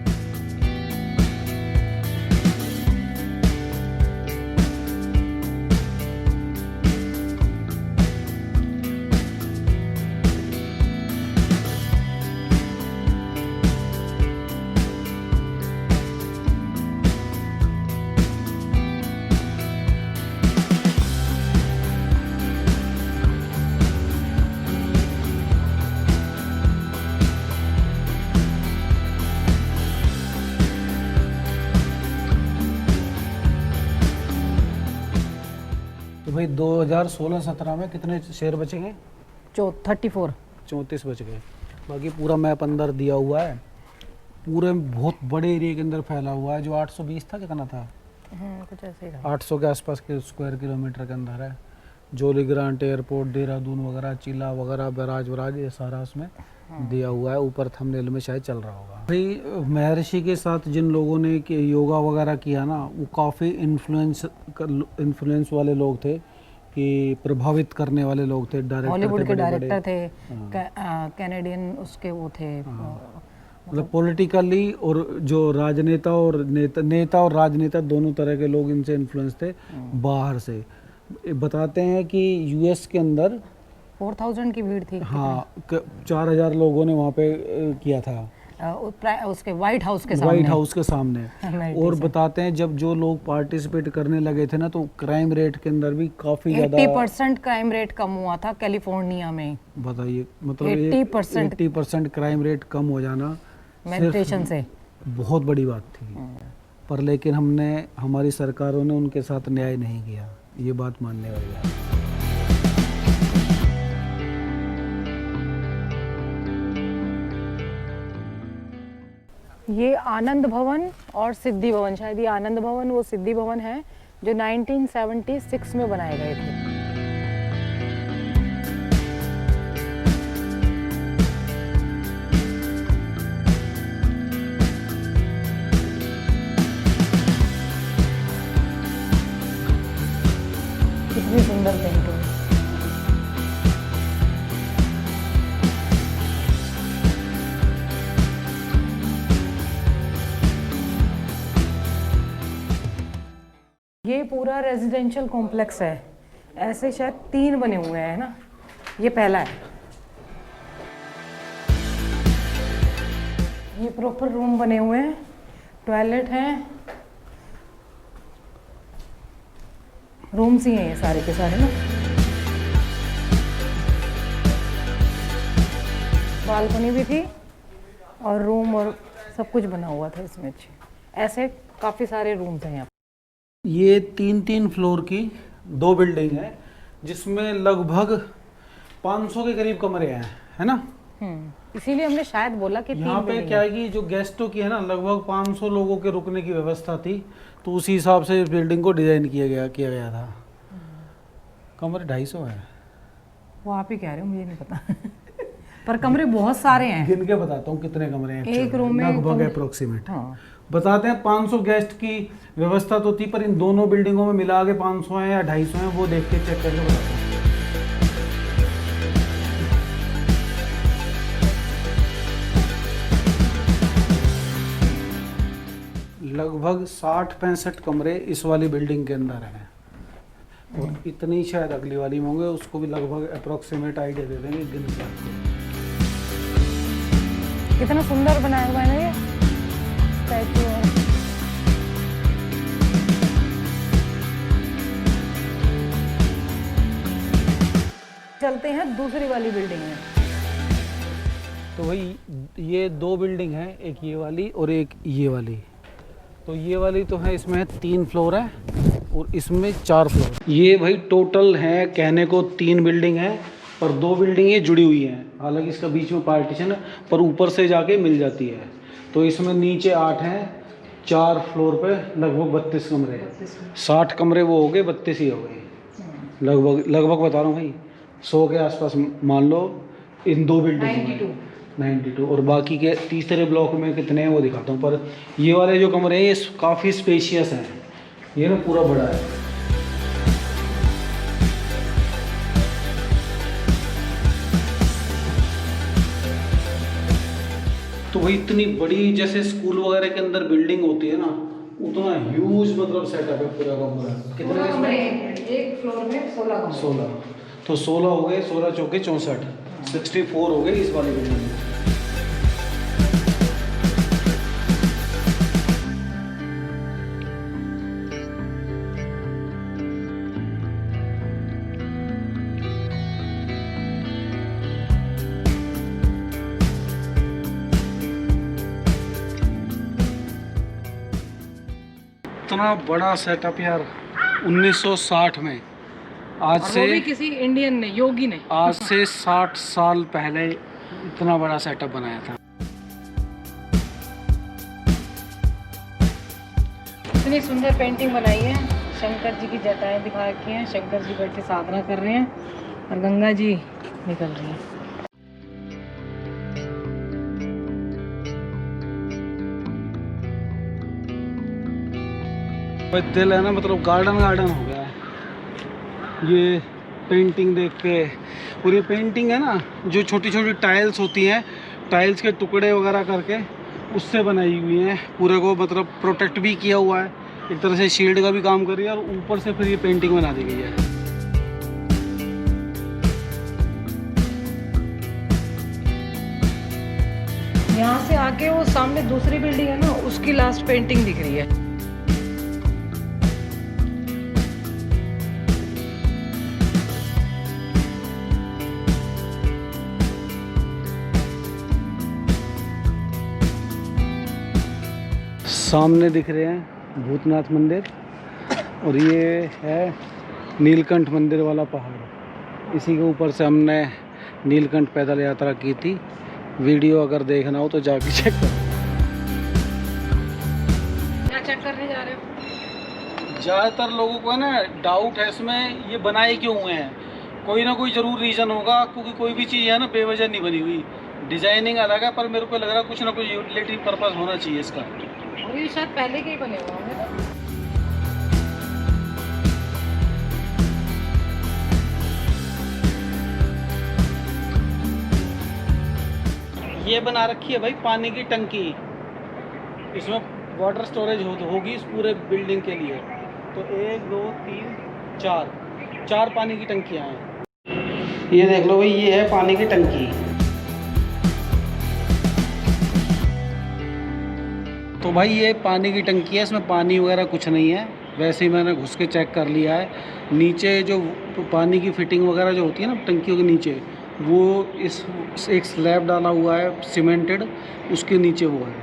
भाई 2016-17 में कितने शेयर बचेंगे? 34 34 बच गए। बाकी पूरा मैप अंदर दिया हुआ है, पूरे बहुत बड़े एरिया के अंदर फैला हुआ है। जो 820 था, कितना था, कुछ ऐसे ही 800 के आसपास के स्क्वायर किलोमीटर के अंदर है। जोली ग्रांट एयरपोर्ट, देहरादून वगैरह, चिला वगैरह, बैराज वराज, ये सारा उसमें दिया हुआ है, ऊपर थंबनेल में शायद चल रहा होगा। भाई महर्षि के साथ जिन लोगों ने योगा वगैरह किया ना, वो काफ़ी इन्फ्लुएंस वाले लोग थे, कि प्रभावित करने वाले लोग थे। डायरेक्टर हॉलीवुड के बड़े-बड़े। डायरेक्टर थे, कैनेडियन उसके वो थे। मतलब पॉलिटिकली, और जो राजनेता और नेता और राजनेता दोनों तरह के लोग इनसे इन्फ्लुएंस थे बाहर से। बताते हैं कि यूएस के अंदर 4000 की भीड़ थी। हाँ, 4000 लोगों ने वहाँ पे किया था, उसके व्हाइट हाउस के सामने। और बताते हैं जब जो लोग पार्टिसिपेट करने लगे थे ना, तो क्राइम रेट के अंदर भी काफ़ी ज़्यादा 80% क्राइम रेट कम हुआ था कैलिफोर्निया में। बताइए, मतलब 80% क्राइम रेट कम हो जाना मेडिटेशन से बहुत बड़ी बात थी। पर लेकिन हमारी सरकारों ने उनके साथ न्याय नहीं किया, ये बात मानने वाली है। ये आनंद भवन और सिद्धि भवन, शायद ये आनंद भवन वो सिद्धि भवन है, जो 1976 में बनाए गए थे। कितनी सुंदर पेंटिंग। ये पूरा रेजिडेंशियल कॉम्प्लेक्स है, ऐसे शायद 3 बने हुए हैं ना, ये पहला है। ये प्रॉपर रूम बने हुए हैं, टॉयलेट हैं, रूम्स ही हैं ये सारे के सारे ना। बालकनी भी थी और रूम और सब कुछ बना हुआ था इसमें। ऐसे काफ़ी सारे रूम्स हैं यहाँ। ये 3 फ्लोर की 2 बिल्डिंग है, जिसमें लगभग 500 के करीब कमरे हैं, है ना। इसीलिए हमने शायद बोला कि यहाँ पे क्या है कि जो गेस्टों की है ना, लगभग 500 लोगों के रुकने की व्यवस्था थी, तो उसी हिसाब से इस बिल्डिंग को डिजाइन किया गया था। कमरे 250 है। वो आप ही कह रहे हो, मुझे नहीं पता। पर कमरे बहुत सारे हैं। गिन के बताता हूँ कितने कमरे हैं एक रूम में लगभग अप्रोक्सीमेट। हाँ। बताते हैं 500 गेस्ट की व्यवस्था तो थी, पर इन दोनों बिल्डिंगों में मिला के 500 हैं या 250 हैं, वो देख के चेक करके बताते हैं। लगभग 60-65 कमरे इस वाली बिल्डिंग के अंदर हैं, और इतनी शायद अगली वाली में होंगे, उसको भी लगभग अप्रोक्सीमेट आइडिया दे देंगे गिन के आपको। कितना सुंदर बनाया हुआ है ना ये स्टैचू। चलते हैं दूसरी वाली बिल्डिंग में। तो भाई ये 2 बिल्डिंग हैं, एक ये वाली और एक ये वाली। तो ये वाली तो है, इसमें 3 फ्लोर है और इसमें 4 फ्लोर। ये भाई टोटल है कहने को 3 बिल्डिंग है, पर 2 बिल्डिंग ये जुड़ी हुई हैं, हालांकि इसका बीच में पार्टीशन है, पर ऊपर से जाके मिल जाती है। तो इसमें नीचे 8 हैं, 4 फ्लोर पे लगभग 32 कमरे। 60 कमरे वो हो गए, 32 ही हो गए लगभग बता रहा हूँ भाई, 100 के आसपास मान लो इन 2 बिल्डिंग 92। और बाकी के तीसरे ब्लॉक में कितने हैं वो दिखाता हूँ। पर ये वाले जो कमरे हैं ये काफ़ी स्पेशियस हैं, ये ना पूरा बड़ा है। तो वही इतनी बड़ी जैसे स्कूल वगैरह के अंदर बिल्डिंग होती है ना, उतना ह्यूज मतलब सेटअप है पूरा का पूरा। कितने कमरे? एक फ्लोर में 16 तो 16 हो गए, 16 चौके 64, 64 हो गए इस वाली बिल्डिंग में। इतना बड़ा सेटअप यार 1960 में, आज और से वो भी किसी इंडियन ने, योगी ने। आज से 60 साल पहले इतना बड़ा सेटअप बनाया था। इतनी सुंदर पेंटिंग बनाई है, शंकर जी की जटाएं दिखा रखी हैं, शंकर जी बैठे साधना कर रहे हैं और गंगा जी निकल रही हैं। भाई दिल है ना, मतलब गार्डन गार्डन हो गया है ये पेंटिंग देख के। और ये पेंटिंग है ना, जो छोटी छोटी टाइल्स होती हैं, टाइल्स के टुकड़े वगैरह करके उससे बनाई हुई हैं। पूरे को मतलब प्रोटेक्ट भी किया हुआ है, एक तरह से शील्ड का भी काम कर रही है, और ऊपर से फिर ये पेंटिंग बना दी गई है। यहाँ से आके वो सामने दूसरी बिल्डिंग है ना, उसकी लास्ट पेंटिंग दिख रही है। सामने दिख रहे हैं भूतनाथ मंदिर, और ये है नीलकंठ मंदिर वाला पहाड़। इसी के ऊपर से हमने नीलकंठ पैदल यात्रा की थी। वीडियो अगर देखना हो तो जाके चेक करो। क्या चेक करने जा रहे हो? ज़्यादातर लोगों को है ना डाउट है इसमें, ये बनाए क्यों हुए हैं। कोई ना कोई ज़रूर रीज़न होगा, क्योंकि कोई भी चीज़ है ना बेवजह नहीं बनी हुई। डिज़ाइनिंग अलग है, पर मेरे को लग रहा है कुछ ना कुछ यूटिलिटी पर्पस होना चाहिए इसका। और ये शायद पहले के ही बने हुए होंगे ना। ये बना रखी है भाई पानी की टंकी, इसमें वाटर स्टोरेज होगी इस पूरे बिल्डिंग के लिए। तो 1 2 3 4 पानी की टंकियाँ हैं। ये देख लो भाई, ये है पानी की टंकी। तो भाई ये पानी की टंकी है, इसमें पानी वगैरह कुछ नहीं है। वैसे ही मैंने घुस के चेक कर लिया है। नीचे जो पानी की फिटिंग वगैरह जो होती है ना टंकियों के नीचे, वो इस एक स्लैब डाला हुआ है सीमेंटेड, उसके नीचे वो है,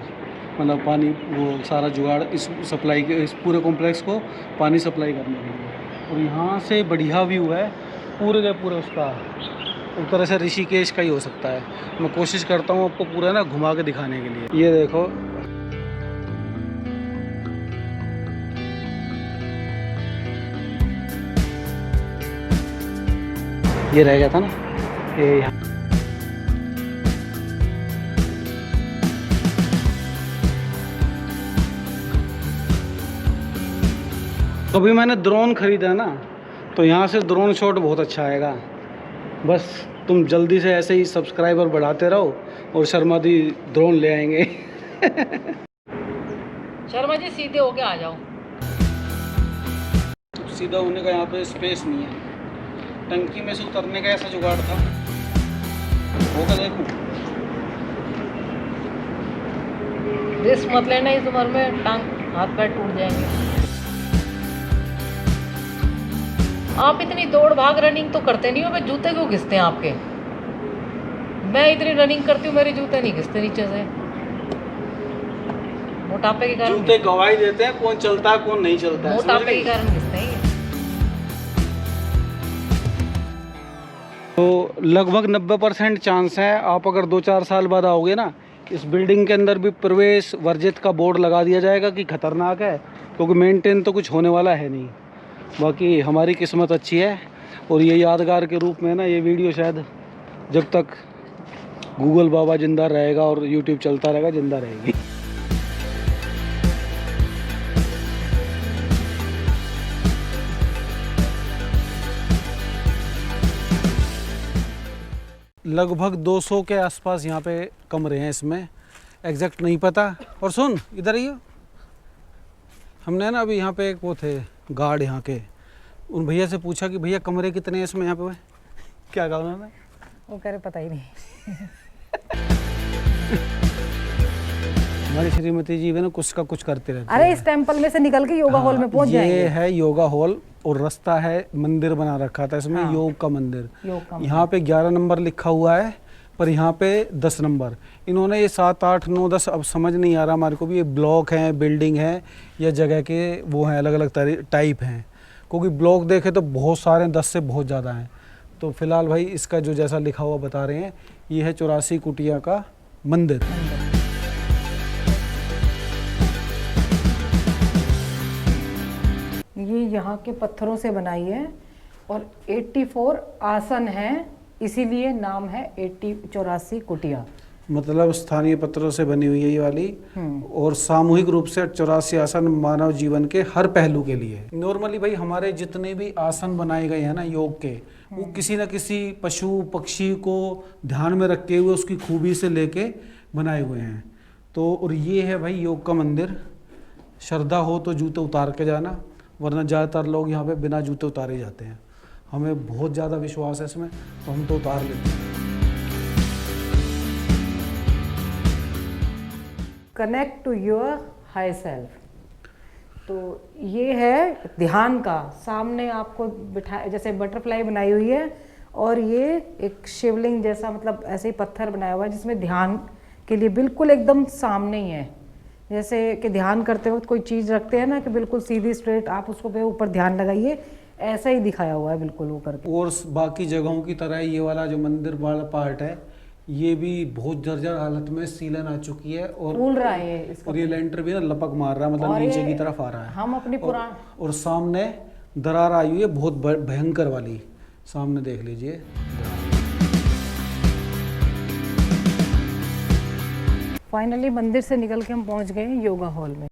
मतलब पानी वो सारा जुगाड़ इस सप्लाई के इस पूरे कॉम्प्लेक्स को पानी सप्लाई करने के लिए। और यहाँ से बढ़िया व्यू है पूरे के पूरे उसका, एक तरह से ऋषिकेश का ही हो सकता है। मैं कोशिश करता हूँ आपको पूरा ना घुमा के दिखाने के लिए। ये देखो, ये रह गया था ना ये यहाँ। तो अभी मैंने ड्रोन खरीदा है ना, तो यहाँ से ड्रोन शॉट बहुत अच्छा आएगा। बस तुम जल्दी से ऐसे ही सब्सक्राइबर बढ़ाते रहो और शर्मा दी ड्रोन ले आएंगे। शर्मा जी सीधे होके आ जाओ। सीधा होने का यहाँ पे स्पेस नहीं है। टंकी में से उतरने का ऐसा जुगाड़ था, होगा देखो। रिस्क मत लेना इस उम्र में, टांग हाथ पैर टूट जाएंगे। आप इतनी दौड़ भाग रनिंग तो करते नहीं हो, मैं जूते क्यों घिसते हैं आपके? मैं इतनी रनिंग करती हूँ, मेरे जूते नहीं घिसते नीचे से, मोटापे के कारण। जूते गवाही देते हैं कौन चलता है कौन नहीं चलता है, मोटापे के कारण घिसते हैं। तो लगभग 90% चांस है, आप अगर 2-4 साल बाद आओगे ना, इस बिल्डिंग के अंदर भी प्रवेश वर्जित का बोर्ड लगा दिया जाएगा कि खतरनाक है, क्योंकि मेंटेन तो कुछ होने वाला है नहीं। बाकी हमारी किस्मत अच्छी है, और ये यादगार के रूप में ना ये वीडियो शायद जब तक गूगल बाबा ज़िंदा रहेगा और यूट्यूब चलता रहेगा, ज़िंदा रहेगी। लगभग 200 के आसपास यहाँ पे कमरे हैं, इसमें एग्जैक्ट नहीं पता। और सुन इधर आइए, हमने ना अभी यहाँ पे एक वो थे गार्ड यहाँ के, उन भैया से पूछा कि भैया कमरे कितने हैं इसमें यहाँ पे। क्या कहा उन्होंने? वो कह रहे पता ही नहीं। हमारी श्रीमती जी ना कुछ का कुछ करते रहते अरे हैं। इस टेम्पल में से निकल के योगा हॉल में पहुंच जाएंगे। ये है योगा हॉल, और रास्ता है, मंदिर बना रखा था इसमें। हाँ, योग का मंदिर। योग का यहाँ पे 11 नंबर लिखा हुआ है, पर यहाँ पे 10 नंबर। इन्होंने ये 7 8 9 10 अब समझ नहीं आ रहा हमारे को भी, ये ब्लॉक हैं, बिल्डिंग है या जगह के वो हैं, अलग अलग टाइप हैं। क्योंकि ब्लॉक देखे तो बहुत सारे, 10 से बहुत ज़्यादा हैं। तो फिलहाल भाई इसका जो जैसा लिखा हुआ बता रहे हैं, ये है 84 कुटिया का मंदिर। ये यहाँ के पत्थरों से बनाई है, और 84 आसन हैं, इसीलिए नाम है 84 कुटिया। मतलब स्थानीय पत्थरों से बनी हुई है ये वाली, और सामूहिक रूप से 84 आसन मानव जीवन के हर पहलू के लिए। नॉर्मली भाई हमारे जितने भी आसन बनाए गए हैं ना योग के, वो किसी न किसी पशु पक्षी को ध्यान में रखते हुए उसकी खूबी से लेके बनाए हुए हैं। तो और ये है भाई योग का मंदिर। श्रद्धा हो तो जूते उतार के जाना, वरना ज़्यादातर लोग यहाँ पे बिना जूते उतारे जाते हैं। हमें बहुत ज़्यादा विश्वास है इसमें, तो हम तो उतार लेते हैं। Connect to your high self, तो ये है ध्यान का। सामने आपको बिठा, जैसे बटरफ्लाई बनाई हुई है, और ये एक शिवलिंग जैसा, मतलब ऐसे ही पत्थर बनाया हुआ है जिसमें ध्यान के लिए बिल्कुल एकदम सामने ही है। जैसे कि ध्यान करते वक्त कोई चीज़ रखते हैं ना कि बिल्कुल सीधी स्ट्रेट आप उसको पे ऊपर ध्यान लगाइए, ऐसा ही दिखाया हुआ है बिल्कुल वो करके। और बाकी जगहों की तरह ये वाला जो मंदिर वाला पार्ट है, ये भी बहुत जर्जर हालत में सीलन आ चुकी है, और फूल रहा है ये इसका, और ये लेंटर भी ना लपक मार रहा है, मतलब नीचे की तरफ आ रहा है। हम अपनी पुरान और सामने दरार आई हुई है बहुत भयंकर वाली, सामने देख लीजिए। फाइनली मंदिर से निकल के हम पहुंच गए योगा हॉल में।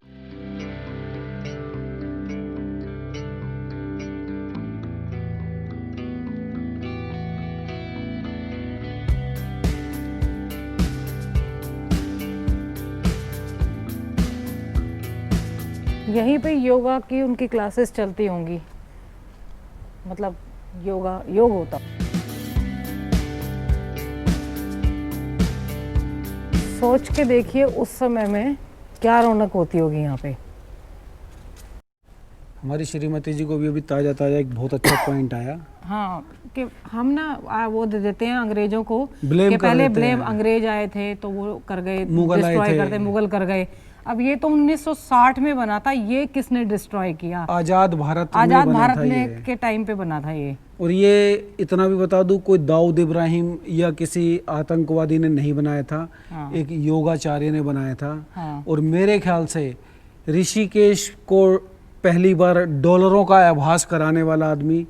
यहीं पे योगा की उनकी क्लासेस चलती होंगी, मतलब योग होता। सोच के देखिए उस समय में क्या रौनक होती होगी यहाँ पे। हमारी श्रीमती जी को भी अभी ताज़ा एक बहुत अच्छा पॉइंट आया। हाँ, कि हम ना वो दे देते हैं अंग्रेजों को, ब्लेम कि कर पहले देते हैं। अंग्रेज आए थे तो वो कर गए, मुगल आए डिस्ट्रॉय थे। करते, मुगल कर गए। अब ये तो 1960 में बना था, ये किसने डिस्ट्रॉय किया? आज़ाद भारत आज़ाद में बना भारत था में ये। के टाइम पे बना था ये। और ये इतना भी बता दूं, कोई दाऊद इब्राहिम या किसी आतंकवादी ने नहीं बनाया था, हाँ। एक योगाचार्य ने बनाया था। हाँ। और मेरे ख्याल से ऋषिकेश को पहली बार डॉलरों का आभास कराने वाला आदमी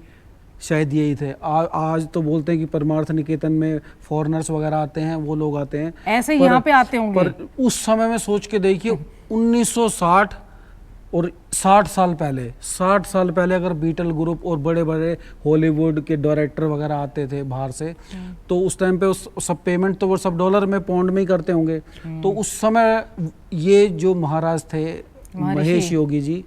शायद यही थे। आज तो बोलते हैं कि परमार्थ निकेतन में फॉरेनर्स वगैरह आते हैं, वो लोग आते हैं, ऐसे यहाँ पे आते होंगे। पर उस समय में सोच के देखिए 1960 और 60 साल पहले अगर बीटल ग्रुप और बड़े बड़े हॉलीवुड के डायरेक्टर वगैरह आते थे बाहर से, तो उस टाइम पे उस सब पेमेंट तो वो सब डॉलर में, पाउंड में ही करते होंगे। तो उस समय ये जो महाराज थे महेश योगी जी,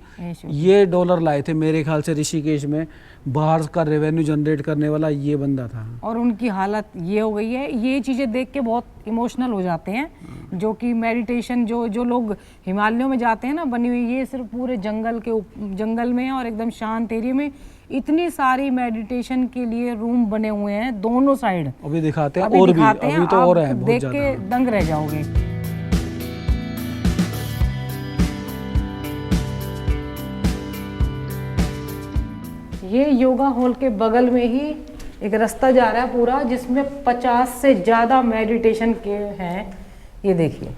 ये डॉलर लाए थे मेरे ख्याल से ऋषिकेश में। बाहर का रेवेन्यू जनरेट करने वाला ये बंदा था। और उनकी हालत ये हो गई है, ये चीज़ें देख के बहुत इमोशनल हो जाते हैं। जो कि मेडिटेशन जो लोग हिमालयों में जाते हैं ना, बनी हुई, ये सिर्फ पूरे जंगल में और एकदम शांत एरिया में इतनी सारी मेडिटेशन के लिए रूम बने हुए हैं दोनों साइड। अभी दिखाते हैं, और भी अभी तो और है, देख के दंग रह जाओगे। ये योगा हॉल के बगल में ही एक रास्ता जा रहा है पूरा, जिसमें 50 से ज़्यादा मेडिटेशन के हैं। ये देखिए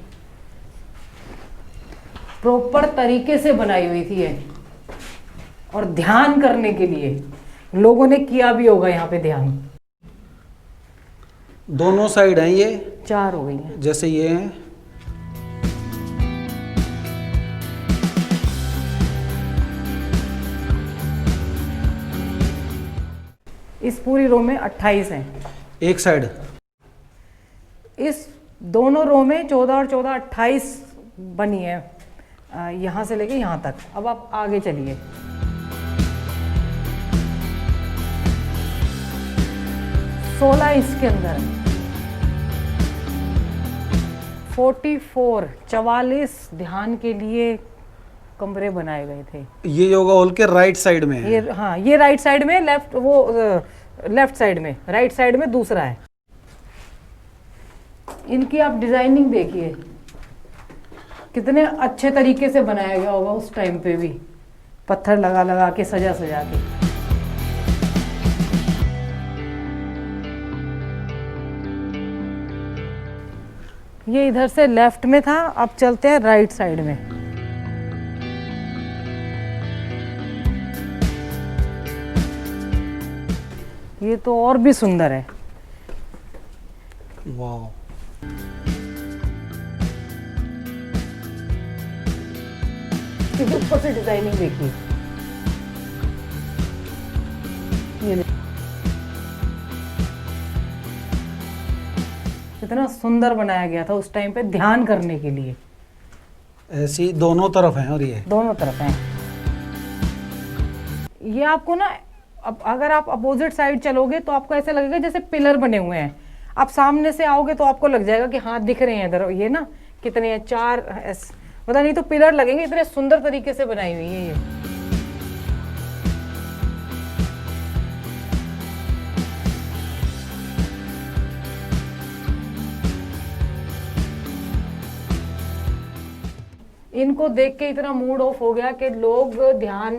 प्रॉपर तरीके से बनाई हुई थी ये, और ध्यान करने के लिए लोगों ने किया भी होगा यहाँ पे ध्यान। दोनों साइड हैं, ये 4 हो गई हैं। जैसे ये हैं, इस पूरी रो में 28 हैं। एक साइड, इस दोनों रो में 14 और 14 28 बनी है, यहाँ से लेके यहाँ तक। अब आप आगे चलिए। सोलह इसके अंदर 44 ध्यान के लिए कमरे बनाए गए थे। ये योगा हॉल के राइट साइड में है। ये हाँ, ये राइट साइड में, लेफ्ट साइड में, राइट साइड में दूसरा है। इनकी आप डिजाइनिंग देखिए, कितने अच्छे तरीके से बनाया गया होगा उस टाइम पे भी, पत्थर लगा लगा के, सजा सजा के। ये इधर से लेफ्ट में था, अब चलते हैं राइट साइड में। ये तो और भी सुंदर है। वाह। इसकी भी ऊपर से डिजाइनिंग देखिए, ये कितना सुंदर बनाया गया था उस टाइम पे ध्यान करने के लिए। ऐसी दोनों तरफ हैं और ये दोनों तरफ हैं। ये आपको ना, अब अगर आप अपोजिट साइड चलोगे तो आपको ऐसा लगेगा जैसे पिलर बने हुए हैं। आप सामने से आओगे तो आपको लग जाएगा कि हाँ दिख रहे हैं इधर, ये ना कितने हैं, 4 पता नहीं तो पिलर लगेंगे, इतने सुंदर तरीके से बनाई हुई है ये। इनको देख के इतना मूड ऑफ हो गया कि लोग ध्यान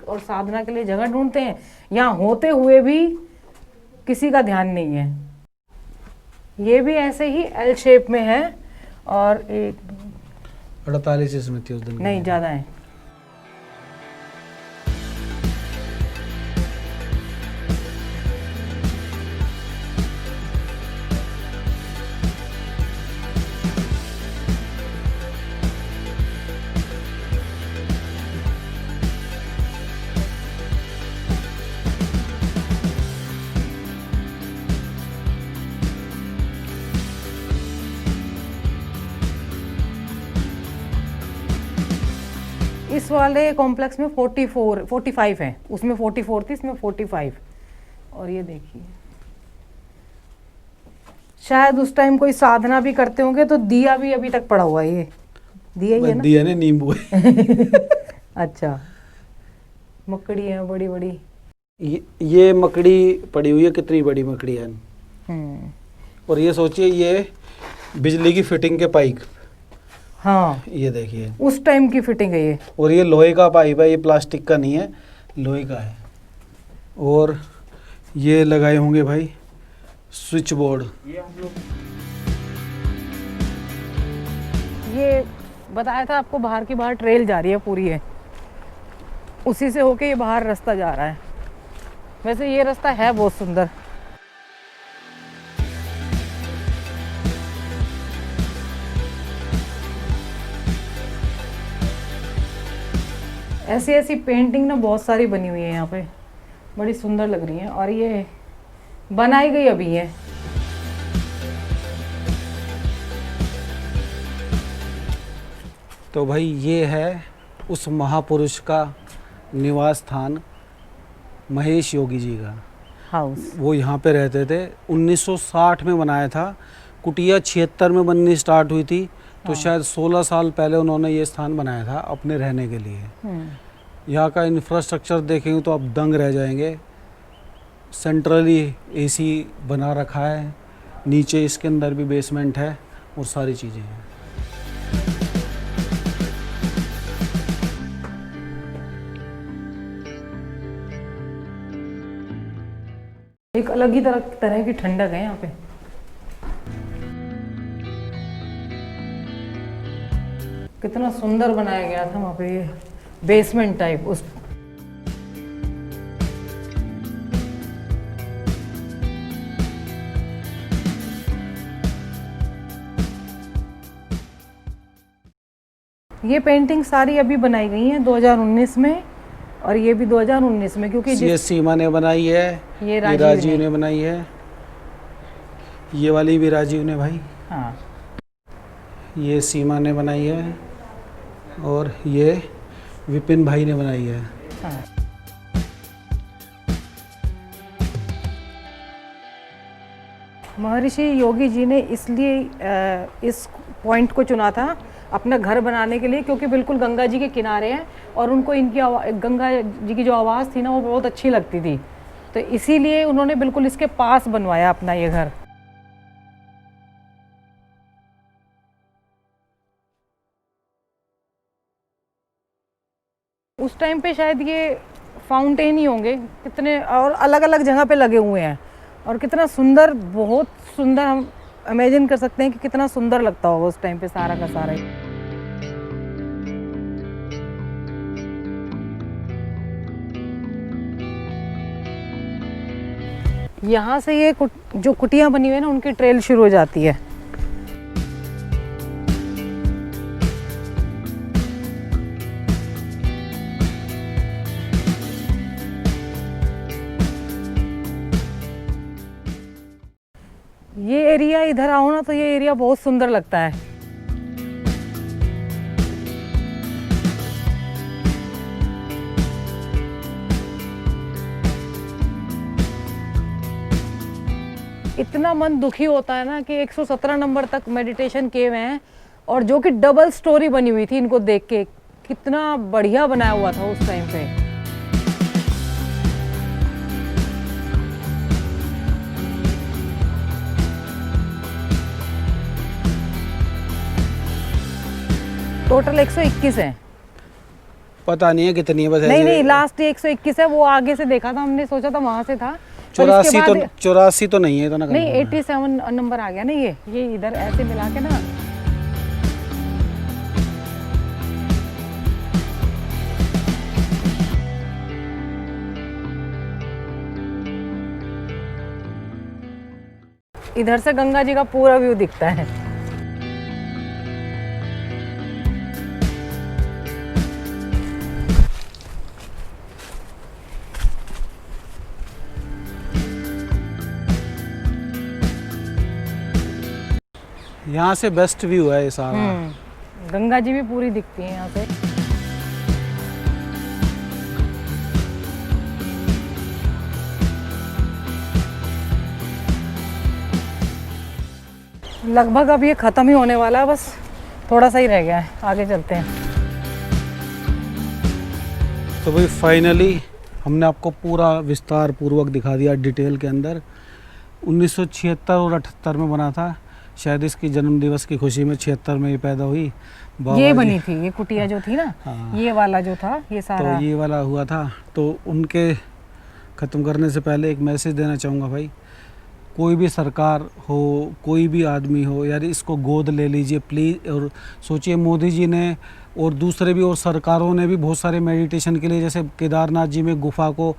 और साधना के लिए जगह ढूंढते हैं, यहाँ होते हुए भी किसी का ध्यान नहीं है। ये भी ऐसे ही एल शेप में है और एक 48 इसमें थी उस दिन की। नहीं ज़्यादा है। इस वाले कॉम्प्लेक्स में 45 है, उसमें 44 थी, इसमें 45। और ये देखिए, शायद उस टाइम कोई साधना भी करते होंगे तो दिया भी अभी तक पड़ा हुआ है। ये दिया ही है ना? दिया ने नींबू है। अच्छा, मकड़ी है बड़ी बड़ी। ये मकड़ी पड़ी हुई है, कितनी बड़ी मकड़ी है। और ये सोचिए, ये बिजली की फिटिंग के पाइप। हाँ, ये देखिए उस टाइम की फिटिंग है ये। और ये लोहे का पाइप है, ये प्लास्टिक का नहीं है, लोहे का है। और ये लगाए होंगे भाई स्विच बोर्ड। ये बताया था आपको, बाहर की बाहर ट्रेल जा रही है पूरी है, उसी से होके ये बाहर रास्ता जा रहा है। वैसे ये रास्ता है बहुत सुंदर। ऐसी ऐसी पेंटिंग ना बहुत सारी बनी हुई है यहाँ पे, बड़ी सुंदर लग रही है। और ये बनाई गई अभी है। तो भाई ये है उस महापुरुष का निवास स्थान, महेश योगी जी का हाउस। वो यहाँ पे रहते थे। 1960 में बनाया था, कुटिया 76 में बननी स्टार्ट हुई थी। तो शायद 16 साल पहले उन्होंने ये स्थान बनाया था अपने रहने के लिए। यहाँ का इंफ्रास्ट्रक्चर देखेंगे तो आप दंग रह जाएंगे। सेंट्रली एसी बना रखा है, नीचे इसके अंदर भी बेसमेंट है और सारी चीज़ें हैं। एक अलग ही तरह की ठंडक है यहाँ पे। कितना सुंदर बनाया गया था वहाँ पे, बेसमेंट टाइप। उस ये पेंटिंग सारी अभी बनाई गई हैं 2019 में, और ये भी 2019 में, क्योंकि ये सीमा ने बनाई है, ये राजीव ने बनाई है, ये वाली भी राजीव ने भाई। हाँ, ये सीमा ने बनाई है और ये विपिन भाई ने बनाई है। हाँ। महर्षि योगी जी ने इसलिए इस पॉइंट को चुना था अपना घर बनाने के लिए, क्योंकि बिल्कुल गंगा जी के किनारे हैं और उनको इनकी गंगा जी की जो आवाज़ थी ना वो बहुत अच्छी लगती थी, तो इसीलिए उन्होंने बिल्कुल इसके पास बनवाया अपना ये घर। उस टाइम पे शायद ये फाउंटेन ही होंगे, कितने और अलग अलग जगह पे लगे हुए हैं। और कितना सुंदर, बहुत सुंदर, हम इमेजिन कर सकते हैं कि कितना सुंदर लगता होगा उस टाइम पे सारा का सारा। यहाँ से ये जो कुटियाँ बनी हुई है ना, उनकी ट्रेल शुरू हो जाती है। एरिया इधर आओ ना तो ये एरिया बहुत सुंदर लगता है। इतना मन दुखी होता है ना कि 117 नंबर तक मेडिटेशन किए हुए हैं और जो कि डबल स्टोरी बनी हुई थी, इनको देख के कितना बढ़िया बनाया हुआ था उस टाइम पे। टोटल 121 है। पता नहीं है कितनी है, बस नहीं नहीं, लास्ट 121 है। वो आगे से देखा था हमने, सोचा था वहां से था। 84 तो नहीं है इतना, नहीं 87 नंबर आ गया ना। ये इधर ऐसे मिला के ना, इधर से गंगा जी का पूरा व्यू दिखता है। यहाँ से बेस्ट व्यू है ये सारा। गंगा जी भी पूरी दिखती है यहाँ से। लगभग अब ये खत्म ही होने वाला है, बस थोड़ा सा ही रह गया है। आगे चलते हैं। तो भाई फाइनली हमने आपको पूरा विस्तार पूर्वक दिखा दिया डिटेल के अंदर। 1976 और 78 में बना था, शायद इसकी जन्म दिवस की खुशी में 76 में ये पैदा हुई। ये बनी थी ये कुटिया जो थी ना। हाँ। ये वाला जो था ये सारा, तो ये वाला हुआ था। तो उनके ख़त्म करने से पहले एक मैसेज देना चाहूँगा भाई, कोई भी सरकार हो, कोई भी आदमी हो, यार इसको गोद ले लीजिए प्लीज़। और सोचिए मोदी जी ने और दूसरे भी और सरकारों ने भी बहुत सारे मेडिटेशन के लिए, जैसे केदारनाथ जी में गुफा को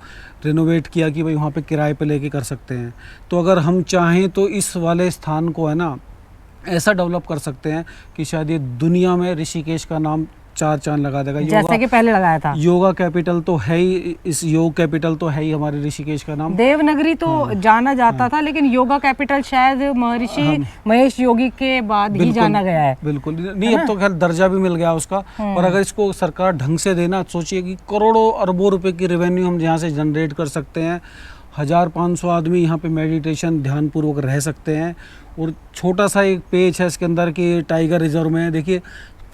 रिनोवेट किया कि भाई वहाँ पे किराए पे लेके कर सकते हैं। तो अगर हम चाहें तो इस वाले स्थान को है ना ऐसा डेवलप कर सकते हैं कि शायद ये दुनिया में ऋषिकेश का नाम 4 चांद लगा देगा। जैसे कि पहले लगाया था। योगा कैपिटल तो है ही, इस योग कैपिटल तो है ही हमारे ऋषिकेश का नाम। देवनगरी तो जाना जाता था, लेकिन योगा कैपिटल शायद महर्षि महेश योगी के बाद ही जाना गया है। बिल्कुल नहीं, अब तो खैर दर्जा भी मिल गया उसका। और अगर इसको सरकार ढंग से देना, सोचिए कि करोड़ों अरबों रुपए की रेवेन्यू हम यहाँ से जनरेट कर सकते हैं। 1500 आदमी यहाँ पे मेडिटेशन ध्यानपूर्वक रह सकते हैं। और छोटा सा एक पेज है इसके अंदर कि टाइगर रिजर्व में देखिए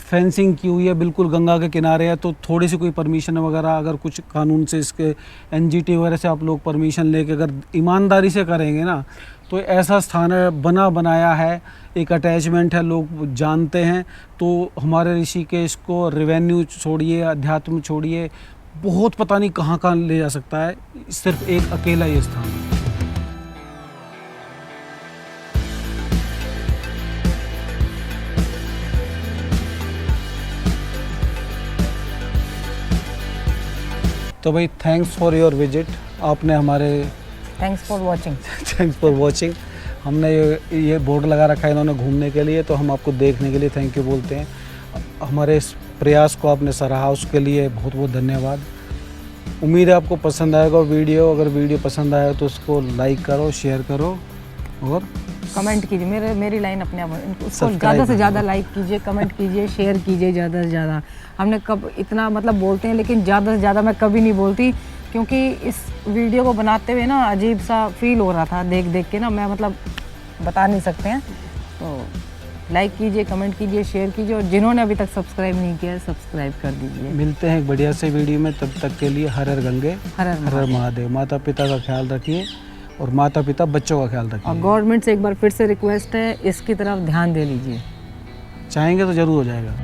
फेंसिंग की हुई है, बिल्कुल गंगा के किनारे है। तो थोड़ी सी कोई परमिशन वगैरह अगर कुछ कानून से, इसके एनजीटी वगैरह से आप लोग परमिशन लेके अगर ईमानदारी से करेंगे ना, तो ऐसा स्थान है, बना बनाया है, एक अटैचमेंट है, लोग जानते हैं। तो हमारे ऋषिकेश को रेवेन्यू छोड़िए, अध्यात्म छोड़िए, बहुत पता नहीं कहाँ कहाँ ले जा सकता है, सिर्फ एक अकेला ये स्थान है। तो भाई थैंक्स फॉर योर विजिट। आपने हमारे thanks for watching. Thanks for watching. हमने ये बोर्ड लगा रखा है इन्होंने घूमने के लिए, तो हम आपको देखने के लिए थैंक यू बोलते हैं। हमारे इस प्रयास को आपने सराहा, उसके लिए बहुत बहुत धन्यवाद। उम्मीद है आपको पसंद आएगा वीडियो। अगर वीडियो पसंद आए तो उसको लाइक करो, शेयर करो और कमेंट कीजिए। मेरी लाइन अपने आप, उसको ज़्यादा से ज़्यादा लाइक कीजिए, कमेंट कीजिए, शेयर कीजिए ज़्यादा से ज़्यादा। हमने कब इतना मतलब बोलते हैं, लेकिन ज़्यादा से ज़्यादा मैं कभी नहीं बोलती, क्योंकि इस वीडियो को बनाते हुए ना अजीब सा फील हो रहा था देख देख के ना, मैं मतलब बता नहीं सकते हैं। तो लाइक कीजिए, कमेंट कीजिए, शेयर कीजिए, और जिन्होंने अभी तक सब्सक्राइब नहीं किया है सब्सक्राइब कर दीजिए। मिलते हैं एक बढ़िया से वीडियो में, तब तक के लिए हर हर गंगे हर हर महादेव। माता पिता का ख्याल रखिए और माता पिता बच्चों का ख्याल रखिए। और गवर्नमेंट से एक बार फिर से रिक्वेस्ट है, इसकी तरफ ध्यान दे लीजिए। चाहेंगे तो ज़रूर हो जाएगा।